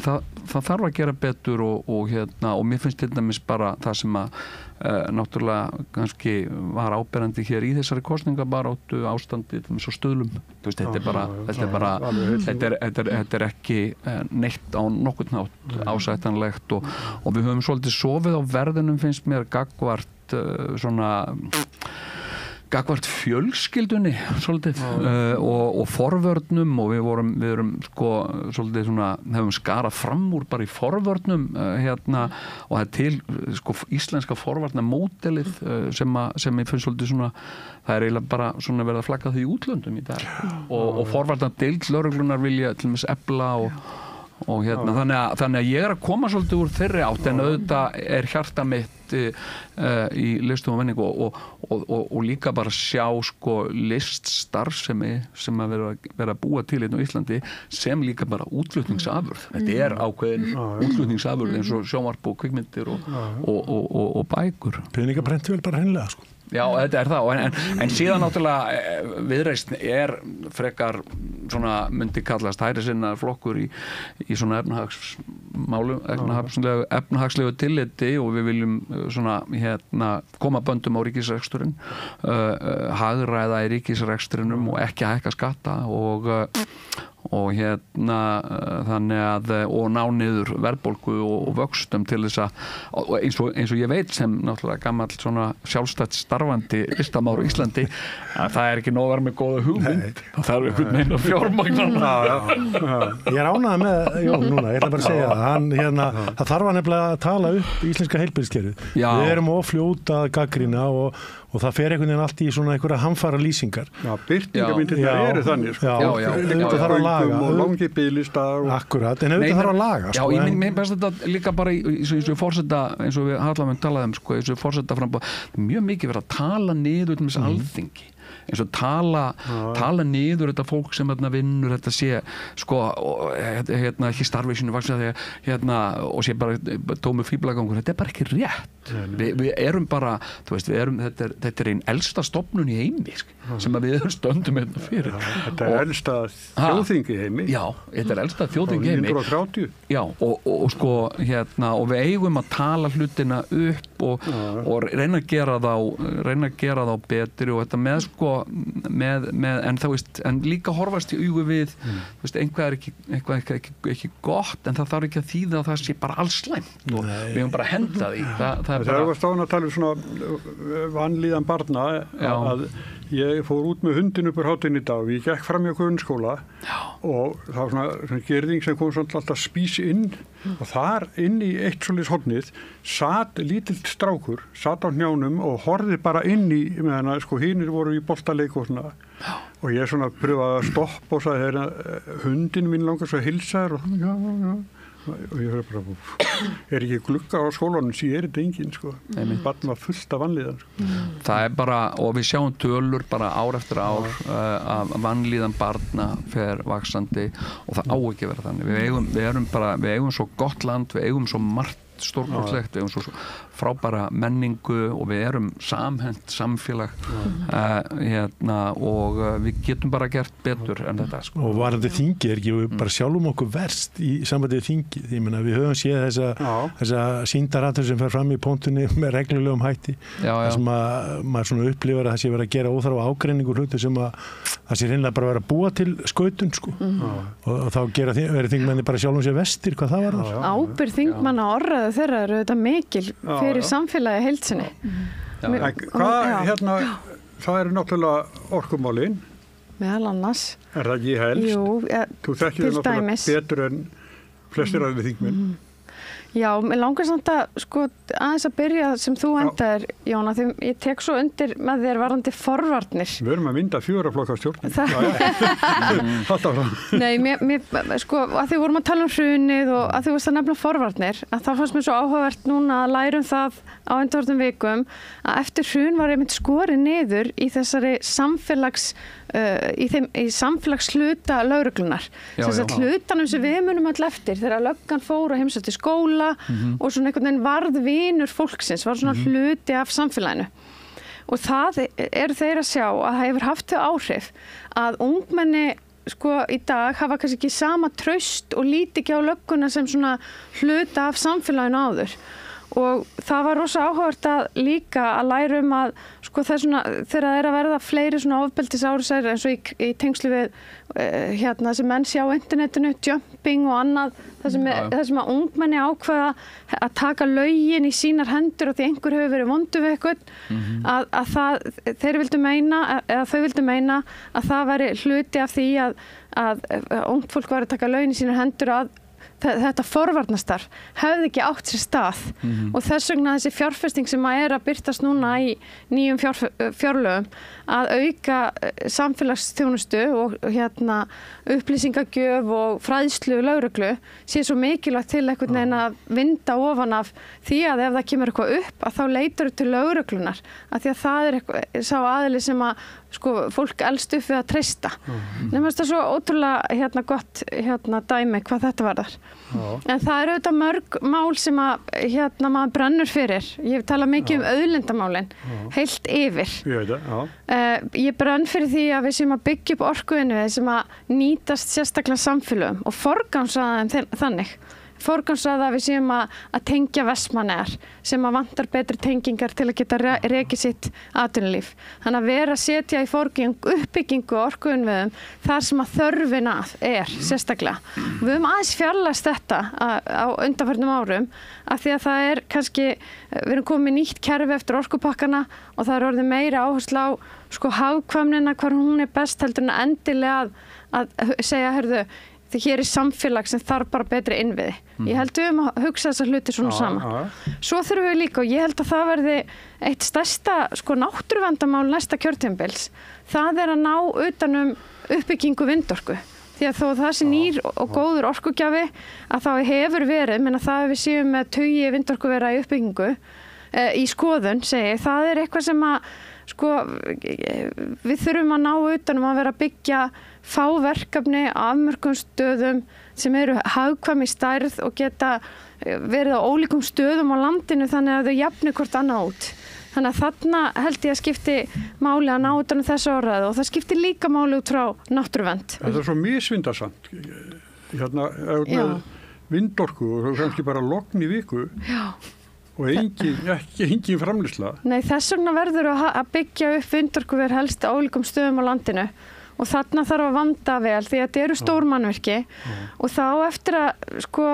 það þarf að gera betur og mér finnst til dæmis bara það sem að náttúrulega kannski var áberandi hér í þessari kosningabaráttu ástandi til þess að Stuðlum þetta er ekki neitt á nokkurn hátt ásættanlegt og við höfum svolítið sofið á verðinum finnst mér gagnvart gagnvart fjölskyldunni svolítið og forvörnum og við erum svolítið svona hefum skarað fram úr bara í forvörnum og það er til íslenska forvarnamódelið sem ég finnst svolítið svona það er eiginlega bara svona verið að flagga því í útlöndum í dag og forvarnadeild lögreglunar vilja til dæmis efla og þannig að ég er að koma svolítið úr þeirri átt en auðvitað er hjarta mitt í listum og menningu og líka bara sjá liststarfsemi sem að vera að búa til hérna á Íslandi sem líka bara útflutningsafurð þetta er ákveðin útflutningsafurð eins og sjónvarp og kvikmyndir og bækur Peningaprenti vel bara hreinlega Já, þetta er það, en síðan náttúrulega Viðreisn er frekar svona myndi kallast hægri sinna flokkur í svona efnahagslegu tilliti og við viljum svona koma böndum á ríkisreksturinn hagræða í ríkisreksturinnum og ekki hækka skatta og þannig að og ná niður verðbólgu og vöxtum til þess að eins og ég veit sem náttúrulega gamall svona sjálfstætt starfandi listamár á Íslandi að það er ekki nóg að vera með góða hugmynd það er einhvern veginn að fjármagna Ég er ánægður með Jón núna, ég ætla bara að segja það þarf að nefnilega að tala upp íslenska heilbrigðiskerfið við erum ofljót að gagnrýna og það fer einhvern veginn allt í svona einhverja hamfara lýsingar Já, byrtingamyndirnar eru þannig auðvitað þarf að laga og langi biðlistar Akkurat, en auðvitað þarf að laga Já, mér finnst þetta líka bara eins og forseta, eins og við Hallamund talaðum eins og forseta frambúð, mjög mikið verið að tala niður til þess Alþingi eins og tala niður þetta fólk sem vinnur, þetta sé sko, ekki starfi sínu vaxna þegar og sé bara tómu fíblagangur, þetta bara ekki rétt. Við erum bara, þú veist, þetta einn elsta stofnun í heimi sem við stöndum fyrir. Þetta elsta þjóðþing í heimi. Já, þetta elsta þjóðþing í heimi. 1930. Já, og sko, og við eigum að tala hlutina upp og reyna að gera þá betri, og þetta með sko, en þá veist, en líka horfast í augu við, þú veist, eitthvað ekki gott, en það þarf ekki að þýða að það sé bara alls slæmt, og við höfum bara að henda því. Það var stáðan að tala um svona vanlíðan barna, að ég fór út með hundin upp úr hátinn í dag, ég gekk fram hjá grunnskóla og það var svona gerðing sem kom svona alltaf spís inn, og þar inn í eitt svolítið hornið sat lítill strákur, sat á hnjánum og horfði bara inn í, meðan sko hinir voru í boltaleik og svona, og ég svona pröfaði að stoppa og sagði, hundin mín langar svo að hilsa þér, og já, og ég höfði bara, ekki glugga á skólanum, sér þetta enginn sko, barn var fullt af vanlíðan sko. Það bara, og við sjáum tölur bara ár eftir ár að vanlíðan barna fer vaxandi, og það á ekki að vera þannig. Við eigum svo gott land, við eigum svo margt stórkostlegt, við eigum svo frábæra menningu og við erum samhent samfélag og við getum bara gert betur en þetta sko. Og varandi þingi ekki bara sjálfum okkur verst í sambandið þingi, ég meina við höfum séð þessa sýndaratur sem fer fram í pontunni með reglulegum hætti, þar sem að maður svona upplifar að það sé verið að gera óþarfa ágreiningur hluti sem að það sé reynilega bara verið að búa til skautun sko. Og þá verið þingmenni bara sjálfum sér vestir, hvað það var þar. Ábyrgð þingmanna orðaðu þeirra eru þetta mikil fyrir samfélagi heild sinni. Það eru náttúrulega orkumálin. Meðal annars. Er það ekki helst? Jú, þú þekkir það náttúrulega betur en flestir aðeins þingmenn. Já, mér langar samt að sko aðeins að byrja sem þú endaðir, Jóna, því ég tek svo undir með þér varðandi forvarnir. Við erum að mynda 4 flokka stjórn. Nei, sko, að því vorum að tala um hrunið og að því varst að nefna forvarnir, að það fannst mér svo áhugavert núna að læra um það á undanfarnum vikum, að eftir hrun var einmitt skorið niður í þessari í samfélagsluta lögreglunar. Hlutanum sem við munum öll eftir þegar löggan fór og heimsótti skóla og svona einhvern veginn varð vinur fólksins, var svona hluti af samfélaginu. Og það eru þeir að sjá að það hefur haft þau áhrif að ungmenni sko í dag hafa kannski ekki sama traust og líti ekki á lögguna sem svona hluta af samfélaginu áður. Og það var rosa áhugavert að líka að læra um að sko það er svona, þegar það er að verða fleiri svona ofbeldisárásir eins og í tengslu við sem menn sjá á internetinu, jumping og annað, það sem að ungmenni ákveða að taka lögin í sínar hendur og því einhver hefur verið vondur við eitthvað, að þau vildu meina að það væri hluti af því að ungt fólk væri að taka lögin í sínar hendur, að þetta forvarnastarf hefði ekki átt sér stað og þess vegna þessi fjárfesting sem að birtast núna í nýjum fjárlögum að auka samfélagsþjónustu og upplýsingagjöf og fræðslu lögreglu sé svo mikilvægt til einhvern veginn að vinda ofan af því að ef það kemur eitthvað upp að þá leitar til lögreglunar, að því að það eitthvað, sá aðili sem að sko fólk elst upp við að treysta. Nefnum þetta svo ótrúlega gott dæmi hvað þetta varðar. En það eru auðvitað mörg mál sem að maður brennur fyrir. Ég hef talað mikið auðlindamálin heilt yfir. Ég brenn fyrir því að við séum að byggja upp orkuinnviði sem að nýtast sérstaklega samfélögum og forgangsraða þeim þannig. Forgangsraða að við séum að tengja Vestmannaeyjar sem að vantar betri tengingar til að geta rekið sitt atvinnulíf. Þannig að vera að setja í uppbyggingu orkuinnviðum þar sem að þörfin sérstaklega. Við höfum aðeins fjarlægst þetta á undanfarnum árum af því að það er kannski, við erum komið nýtt kerfi eftir orkupakkana og það er orðið meira áherslu á sko hagkvæmnina, hvar hún best heldur en endilega að segja, heyrðu, því hér samfélag sem þarf bara betri innviði. Ég held við að hugsa þessa hluti svona sama. Svo þurfum við líka, og ég held að það verði eitt stærsta sko náttúruverndarmál næsta kjörtímabils, það að ná utanum uppbyggingu vindorku. Því að þó það sé nýr og góður orkugjafi að þá hefur verið, menna það að við séum með tugi vindorkuvera í uppbyggingu, í skoðun, það eitthvað sem að sko, við þurfum að ná utanum að vera að byggja fá verkefni á afmörkum stöðum sem eru hagkvæm í stærð og geta verið á ólíkum stöðum á landinu þannig að þau jafni hvort annað út. Þannig að þarna held ég að skipti máli að ná utanum þessu orðaðu og það skipti líka máli út frá náttúruvernd. Það er svo misvindasamt. Hérna, vindorku og kannski bara logn í viku. Já. Og engin framleiðsla. Nei, þess vegna verður að byggja upp vindorkuver helst á ólíkum stöðum á landinu og þarna þarf að vanda vel því að þetta eru stór mannvirki og þá eftir að sko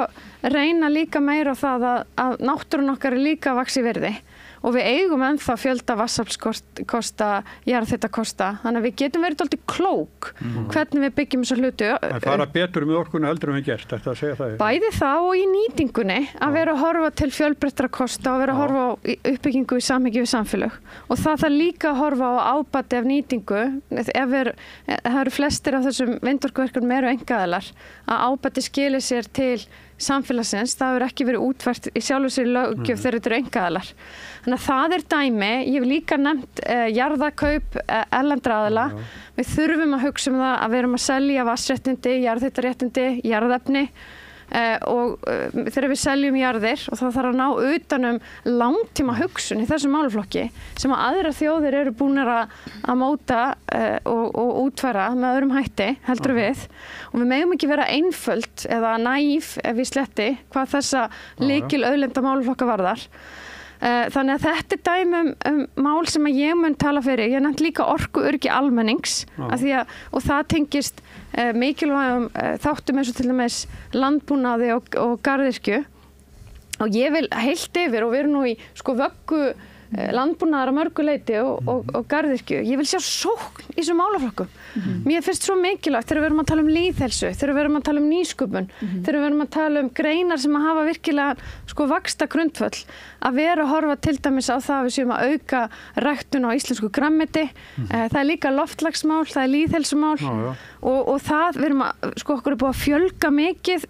reyna líka meira á það að náttúrun okkar er líka að vaxa í virði og við eigum ennþá fjölda vatnsaflskosta, jarðhitakosta, þannig að við getum verið dálítið klók hvernig við byggjum þessa hluti. En fara betur með orkuna heldur en við gert, þetta að segja það. Bæði þá og í nýtingunni að vera að horfa til fjölbreyttra kosta og vera að horfa á uppbyggingu í samhengi við samfélög. Og það þarf líka að horfa á ábati af nýtingu, það eru flestir af þessum vindorkuverkefnum eru einkaaðilar, að ábati skili sér til samfélagsins, það hefur ekki verið útfært í sjálfu sér löggjöf þegar þetta eru einkaaðilar. Þannig að það er dæmi, ég hef líka nefnt jarðakaup erlendra aðila. Við þurfum að hugsa um það að við erum að selja vatnsréttindi, jarðhitaréttindi, jarðefni og þegar við seljum jarðir og það þarf að ná utanum langtíma hugsun í þessum málaflokki sem að aðra þjóðir eru búnar að móta og útfæra með öðrum hætti heldur við og við megum ekki vera einföld eða naív ef við sletti hvað þessa lykil auðlinda málaflokka varðar. Þannig að þetta er dæmi mál sem að ég mun tala fyrir. Ég nefnt líka orkuöryggi almennings og það tengist mikilvægum þáttum eins og til dæmis landbúnaði og garðyrkju og ég vil heilt yfir og við erum nú í sko vöggu landbúnaðar að mörgu leyti og garðyrkju. Ég vil sjá sókn í þessum málaflokkum. Mér finnst svo mikilvægt þegar við erum að tala um lýðheilsu, þegar við erum að tala um nýsköpun, þegar við erum að tala um greinar sem að hafa virkilega sko vaxta grundvöll, að vera að horfa til dæmis á það að við séum að auka ræktun á íslensku grænmeti. Það er líka loftslagsmál, það er lýðheilsumál og það við erum að, sko okkur er búið að fjölga mikið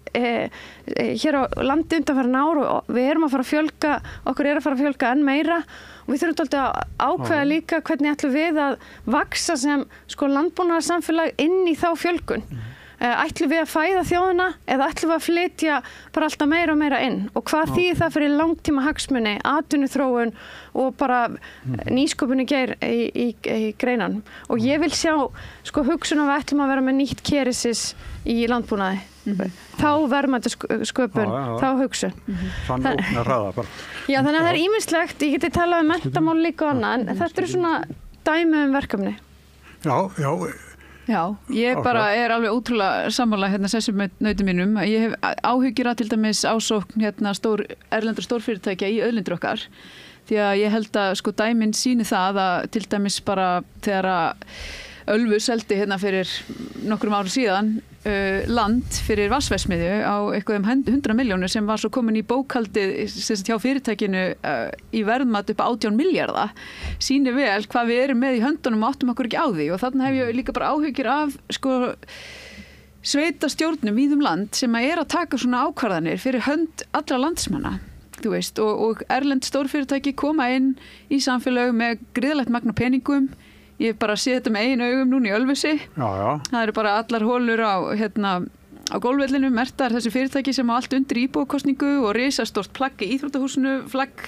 hér á landi undanfarin ár og við erum að fara að fjölga, okkur er að fara að fjölga enn meira og við þurfum alltaf að ákveða líka hvernig ætlum við að vaxa sem sko landbúnaðarsamfélag inn í þá fjölgun. Ætlum við að fæða þjóðina eða ætlum við að flytja bara alltaf meira og meira inn og hvað þýðir það fyrir langtíma hagsmuni, atvinnuþróun og bara nýsköpun í greinan og ég vil sjá sko hugsun að við ætlum að vera með nýtt keresis í landbúnaði þá verðmætasköpun, þá hugsun þannig að ræða bara Já, þannig að það er ýmislegt, ég geti talað um menntamál líka og annað en þetta eru svona dæmi verkefni Já, ég bara er alveg ótrúlega sammála hérna þessum nautum mínum. Ég hef áhyggjur að til dæmis ásókn hérna erlendur stórfyrirtækja í auðlindir okkar því að ég held að sko dæmin sýni það að til dæmis bara þegar að Ölfus seldi hérna fyrir nokkrum árum síðan land fyrir vatnsverksmiðju á eitthvað 100 milljónir sem var svo komin í bókhaldið hjá fyrirtækinu í verðmat upp á 18 milljarða sýnir vel hvað við erum með í höndunum og áttum okkur ekki á því og þarna hef ég líka bara áhyggjur af sko sveitastjórnum víðum land sem að taka svona ákvarðanir fyrir hönd allra landsmanna þú veist og erlend stórfyrirtæki koma inn í samfélög með gríðarlegt magn af peningum Ég bara sé þetta með einu augum núna í Ölfusi. Það eru bara allar hólur á gólfvellinu, mertar þessi fyrirtæki sem á allt undir íbúakosningu og risastórt plagg í íþróttahúsinu, flagg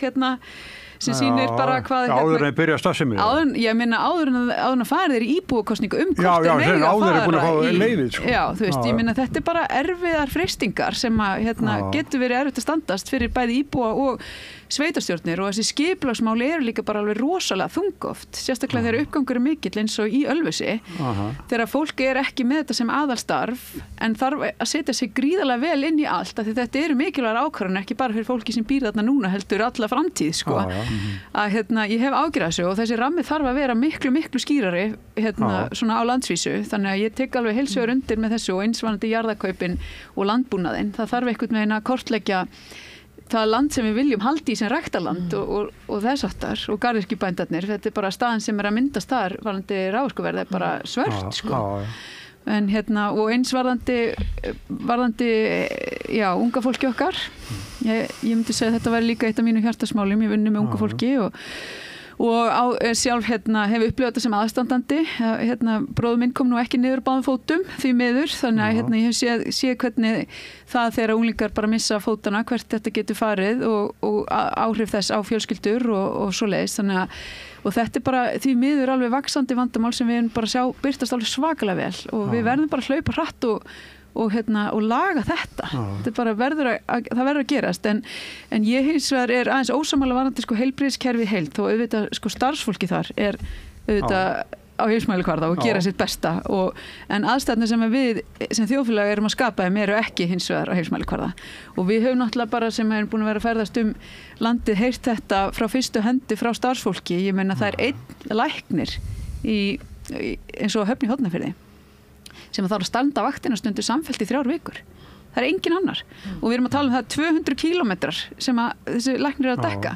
sem sýnir bara hvað áður en byrja starfsemi. Ég meina áður en að fara þeir í íbúakosningu hvort þeir mega að fara búin að fá leyfið, sko. Já, þú veist, ég meina þetta er bara erfiðar freistingar sem að getur verið erfitt að standast fyrir bæði íbúa og sveitarstjórnir og þessi skipulagsmáli eru líka bara alveg rosalega þungoft, sérstaklega þegar uppgangur er mikill eins og í Ölfusi þegar fólk er ekki með þetta sem aðalstarf en þarf að setja sig gríðarlega vel inn í allt af því þetta eru mikilvægar ákvarðanir ekki bara fyrir fólki sem býr þarna núna heldur alla framtíð sko. Að ég hef ágjörð þessu og þessi rammi þarf að vera miklu skýrari svona á landsvísu þannig að ég tek alveg heilsugur undir með þessu og einsvarandi jarðakaupin og landbúnaðinn það þarf einhvern veginn að kortleggja það land sem við viljum haldi í sem ræktarland og þess aftar og garðyrkjubændarnir, þetta er bara staðan sem er að myndast þar varðandi raforkuverð er bara svört sko. En og eins varðandi unga fólki okkar ég myndi segja að þetta væri líka eitt af mínu hjartasmálum, ég vinni með unga fólki og og sjálf hef upplifað þetta sem aðstandandi. Bróður minn kom nú ekki niður báðum fótum því miður, þannig að ég hef séð hvernig það þegar unglingar bara missa fótana, hvert þetta getur farið og áhrif þess á fjölskyldur og svoleiðis, þannig að og þetta bara því miður alveg vaxandi vandamál sem við erum bara sjá byrtast alveg svakalega vel og við verðum bara að hlaupa hratt og laga þetta. Þetta bara verður að gerast en ég hins vegar aðeins ósammála varðandi heilbrigðiskerfið heild þó auðvitað starfsfólki þar auðvitað á heimsmælikvarða og gera sitt besta en aðstæðnir sem við sem þjóðfélag erum að skapa eru ekki hins vegar á heimsmælikvarða og við höfum náttúrulega bara sem erum búin að vera að ferðast landið heyrt þetta frá fyrstu hendi frá starfsfólki, ég meina það einn læknir eins og Höfn í Hornafirði sem þarf að standa vaktina stundu samfellt í 3 vikur. Það engin annar og við erum að tala það 200 kílómetrar sem þessi læknir að dekka.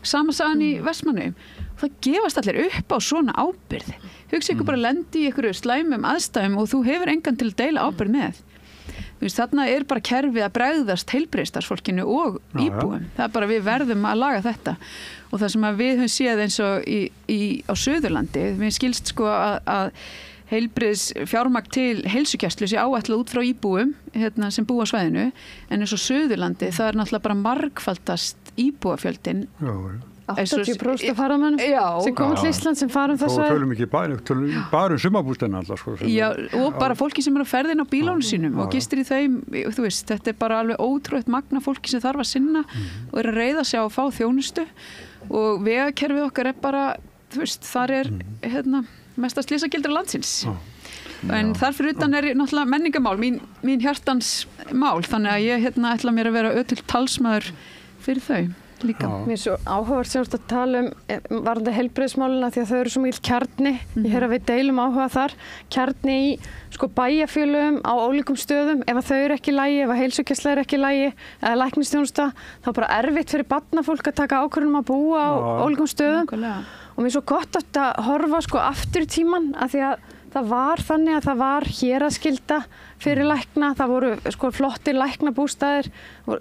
Sama sagan í Vestmannaeyjum. Það gefast allir upp á svona ábyrgð. Hugsa ykkur bara lendi í einhverju slæmum aðstæðum og þú hefur engan til að deila ábyrgð með. Þarna bara kerfið að bregðast heilbrigðisstarfsfólkinu og íbúum. Það bara við verðum að laga þetta. Og það sem við höfum séð eins og á Suðurlandi, við skilst að heilbrigðs fjármagn til heilsugæslu sé áætlað út frá íbúum sem búa á svæðinu en eins og Suðurlandi það náttúrulega bara margfaldast íbúafjöldin 80% af farðamönnum sem komum til Ísland sem farum þess að tölum ekki bara sumarbústana alltaf og bara fólki sem eru á ferðin á bílánum sínum og gistir í þeim þú veist, þetta bara alveg ótrúlegt magna fólki sem þarf að sinna og að reiða sig á að fá þjónustu og vegakerfið okkar bara þú veist, þar mesta slysagildra landsins en þarfir utan náttúrulega menningamál mín hjartans mál þannig að ég ætla mér að vera ötull talsmaður fyrir þau líka. Mér svo áhugavert semst að tala varðandi heilbrigðismálina því að þau eru svo mikil kjarni ég heyr að við deilum áhuga þar kjarni í bæjarfélögum á ólíkum stöðum ef að þau eru ekki í lagi, ef að heilsugæsla er ekki í lagi eða læknisþjónusta, þá bara erfitt fyrir barnafólk að taka ákvörðun að búa á ólíkum stöðum og mér er svo gott að horfa aftur í tíman að því að það var þannig að það var héraðsskylda fyrir lækna, það voru flottir læknabústaðir,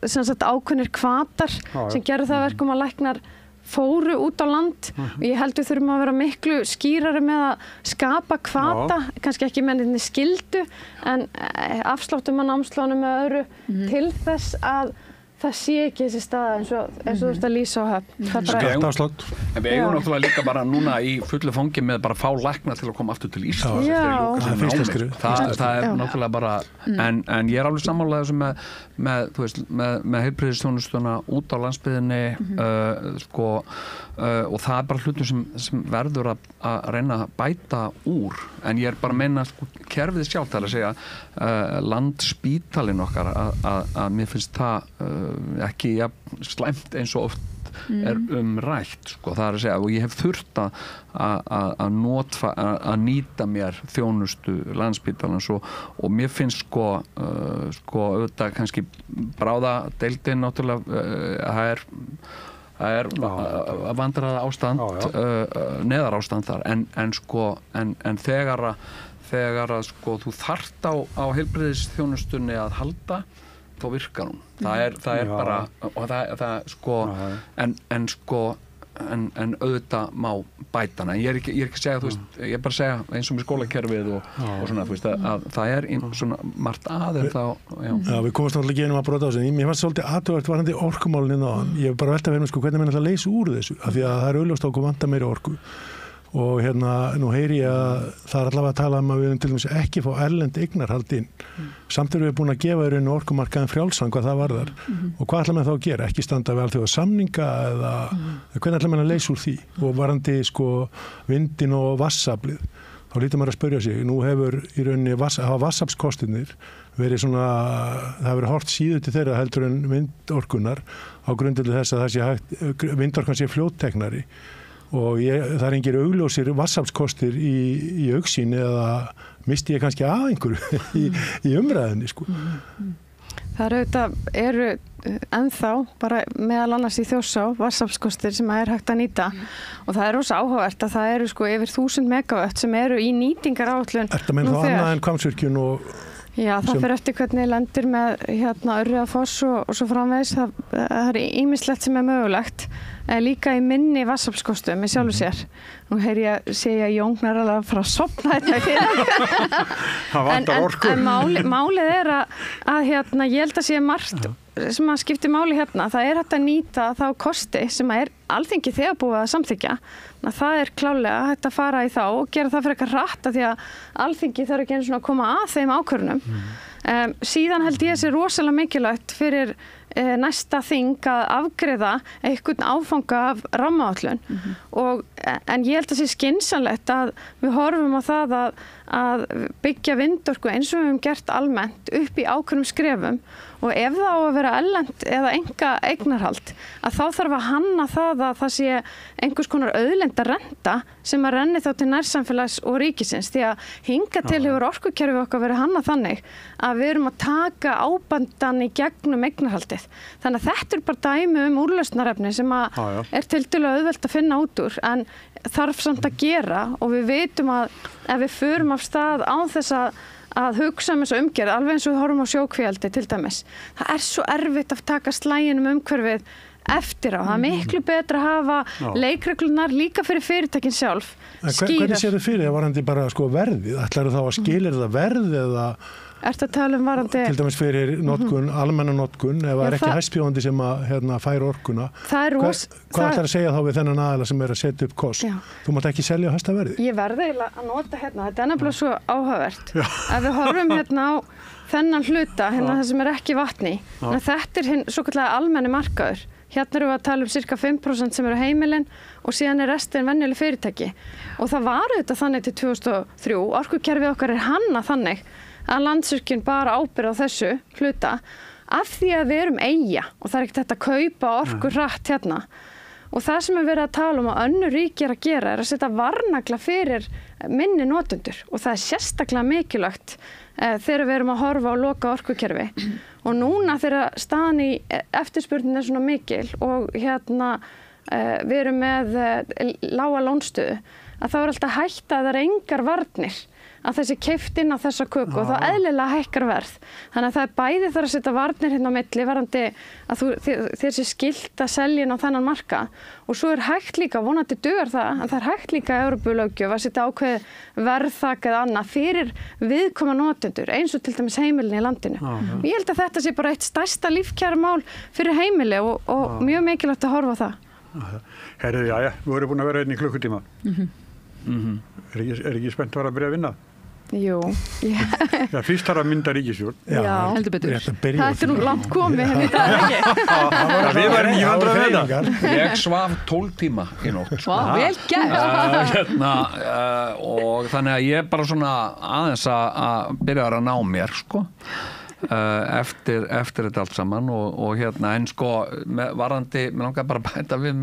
sem sagt ákveðnir hvatar sem gerðu það verkum að læknar fóru út á land og ég held við þurfum að vera miklu skýrari með að skapa hvata, kannski ekki með neitt skyldu en afsláttum að námslánum með öðru til þess að það sé ekki þessi staða eins og þú ert að lýsa á Höfn. Skatafslátt. En við eigum náttúrulega líka bara núna í fullu fangi með bara fá lækna til að koma aftur til Íslands. Það náttúrulega bara, en ég alveg sammála þessu með heilbrigðisþjónustuna út á landsbyggðinni og það bara hlutur sem verður að reyna að bæta úr. En ég bara meina kerfið sjálft að segja Landspítalinn okkar að mér finnst það ekki slæmt eins og oft er rætt það að segja og ég hef þurft að nýta mér þjónustu Landspítalans og mér finnst auðvitað kannski bráðadeildin náttúrulega það er vandræða ástand neðar ástand þar en þegar þú þarft á heilbrigðisþjónustunni að halda þá virkar hún. Það er bara og en auðvitað má bætana. Ég er ekki að segja, þú veist, ég er bara að segja eins og með skólakerfið og svona, þú veist, að það er svona margt aðeins þá, Já, við komumst náttúrulega ekki einum að brota á þessu. Mér fannst svolítið athugavert varðandi orkumálin ég hef bara velt að vera hvernig menn ætla að leysa úr þessu, af því að það er augljóst okkur vantar meiri orku. Og nú heyri ég að það er allavega að tala að við til dæmis ekki fá erlend eignarhald inn. Samt erum við búin að gefa í raun orkumarkaðin frjálsan hvað það varðar. Og hvað ætla menn þá að gera? Ekki standa við alþjóða samninga eða hvernig ætla menn að leysa úr því? Og varðandi vindin og vassaflið, þá lítur maður að spyrja sig. Nú hefur í rauninni hafa vassaflskostirnir verið það hefur hort síður til þeirra heldur en vindorkunar á grundvelli þess að það sé hægt, vindorkan sé fljótteknari. Og það er engir augljósir vassaflskostir í augsýn eða misti ég kannski af einhverju í umræðinni Það eru ennþá bara meðal annars í Þjórsá vassaflskostir sem er hægt að nýta og það er rosa áhugavert að það eru yfir 1000 megavött sem eru í nýtingaráætlun. Ertu að meina þá annað en Hvammsvirkjun og Já, það fyrir eftir hvernig lendir með Urriðafoss og svo framvegis. Það ýmislegt sem mögulegt. Líka í minni vatnsaflskostum í sjálfu sér. Nú heyri ég segja Jóngnar alveg að fara að sofna þetta. Það vantar orku. En málið að ég held að sé margt sem að skipti máli hérna. Það hægt að nýta þá kosti sem að Alþingi þegar búið að samþykkja. Það klálega hægt að fara í þá og gera það fyrir eitthvað rætt af því að Alþingi þarf ekki einu svona að koma að þeim ákvörðunum. Síðan held ég sé rosalega mikilvægt fyrir næsta þing að afgreiða einhvern áfanga af rammaáætlun en ég held að sé skynsamlegt að við horfum á það að byggja vindorku eins og við höfum gert almennt upp í ákveðnum skrefum og ef það á að vera erlent eða enga eignarhald að þá þarf að hanna það að það sé einhvers konar auðlindarenta sem að renni þá til nærsamfélags og ríkisins því að hinga til hefur orkukerfið okkar verið hannað þannig að við erum að taka ábandan í gegnum eignarhaldið. Þannig að þetta bara dæmi úrlausnarefni sem að tiltölulega auðvelt að finna út úr en þarf samt að gera og við vitum að ef við förum af stað á þess að hugsa um þessu umgerð, alveg eins og við horfum á sjókvíaldi til dæmis. Það svo erfitt að taka slaginn umhverfið eftir á. Það miklu betra að hafa leikreglunar líka fyrir fyrirtækin sjálf. Hvernig sér þið fyrir það varandi bara verðið? Ætlarðu þá að skilir það verð eða Ertu að tala varandi til dæmis fyrir notkun, almenna notkun ef það ekki hæstbjóðandi sem að færa orkuna hvað ætlar að segja þá við þennan aðila sem að setja upp kost þú mátt ekki selja hæsta verði Ég verði eiginlega að nota þetta nefnilega svo áhugavert ef við horfum á þennan hluta það sem ekki vatni þetta hinn svokallaði almenni markaður hérna erum við að tala cirka 5% sem eru heimilin og síðan restin venjuleg fyrirtæki og það var þetta þannig til 2003 orkukerfið okkar hannað þannig að Landsvirkjun bara ábyrgð á þessu hluta af því að við erum eyja og það ekki þetta að kaupa orku hratt hérna og það sem við verið að tala að önnur ríki að gera að setja varnagla fyrir minni notendur og það sérstaklega mikilvægt þegar við erum að horfa á loka orkukerfi og núna þegar staðan í eftirspurnin svona mikil og við erum með lága lónstöðu að þá alltaf hætta að það engar varnir að þessi keypt inn á þessa köku og þá eðlilega hækkar verð. Þannig að það bæði þarf að setja varnir hérna á milli varandi að þér sé skylt að selja inn á þennan marka og svo hægt líka, vonandi dugar það, en það hægt líka í Evrópulöggjöf að setja ákveð verðþak eða annað fyrir viðkoma notendur eins og til dæmis heimilin í landinu. Og ég held að þetta sé bara eitt stærsta lífkjaramál fyrir heimili og mjög mikilvægt að horfa á það. Herðu, jæja, við vorum búin að vera einn í klukkutíma. Er ekki spennt að vera að byrja að vinna? Jú. Já, fyrst þarf að mynda ríkisstjórn. Já, heldur betur. Það nú langt komið, en þetta ekki. Við varum ekki vandrar að vinna. Ég svaf 12 tíma í nótt. Vel gert. Og þannig að ég bara svona aðeins að byrja að ná mér, sko. Eftir þetta allt saman og en sko varðandi, mér langar bara að bæta við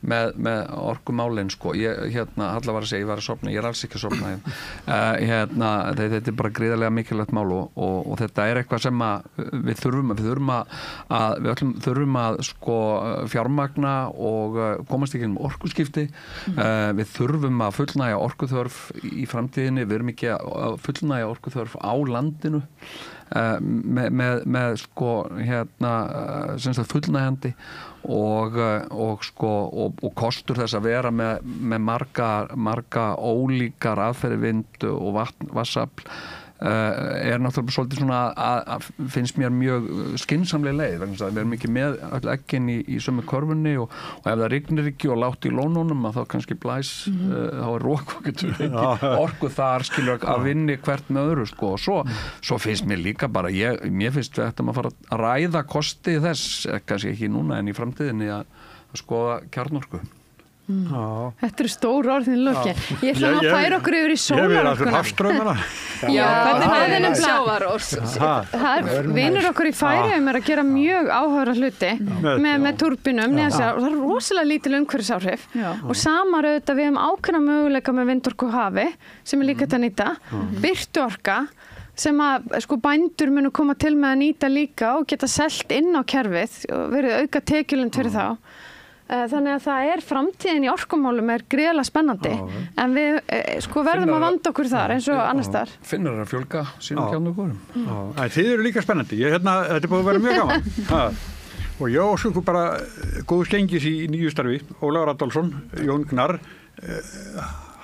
með orkumálin sko, Halla var að segja, ég var að sofna, ég er alls ekki að sofna þetta bara gríðarlega mikilvægt mál og þetta eitthvað sem við þurfum að sko fjármagna og komast ekki um orkuskipti við þurfum að fullnægja orkuþörf í framtíðinni, við erum ekki að fullnægja orkuþörf á landinu með sko fullnægjandi og kostur þess að vera með marga ólíkar aðferðir vind og vatnsafl náttúrulega svolítið svona finnst mér mjög skynsamleg leið vegna þess að við erum ekki með öll eggin í sömu körfunni og ef það rignir ekki og látt í lónunum að þá kannski blæs þá rok og getur ekki orku þar skilur að vinni hvert með öðru sko og svo finnst mér líka bara mér finnst við ættum að fara að ræða kosti þess, kannski ekki núna en í framtíðinni að skoða kjarnorku. Þetta eru stór orðin loki. Ég ætla að færa okkur yfir í sólarorkuna. Ég vil hafstraumana. Já, hvernig vinur okkur í Færeyjum að gera mjög áhugaverða hluti með túrbínum og það er rosalega lítil umhverfisáhrif og samar auðvitað við ákveðna möguleika með vindorku hafi sem líka þetta nýta, birtuorka sem að sko bændur munu koma til með að nýta líka og geta selt inn á kerfið og verið auka tekjulund fyrir þá. Þannig að það framtíðin í orkumálum gríðarlega spennandi, en við sko verðum að vanda okkur þar eins og annars þar. Finnar að fjölga sínum kjándugurum. Þið eru líka spennandi, þetta búið að vera mjög gaman. Og ég ósku bara góð skengis í nýju starfi, Ólafur Adolfsson, Jón Gnarr,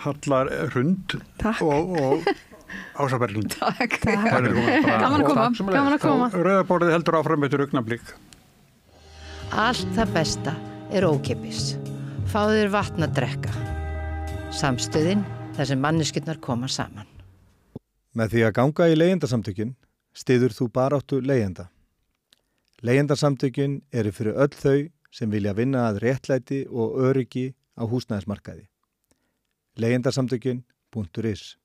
Hallar Hrund og Ása Berglind. Takk. Gaman að koma. Rauðaborðið heldur áfram eftir augnablik. Allt það besta ókeypis. Fáðu þér vatn að drekka. Samstöðin þar sem manneskjurnar koma saman. Með því að ganga í leigjendasamtökin styður þú baráttu leigjenda. Leigjendasamtökin eru fyrir öll þau sem vilja vinna að réttlæti og öryggi á húsnæðismarkaði. Leigjendasamtökin.is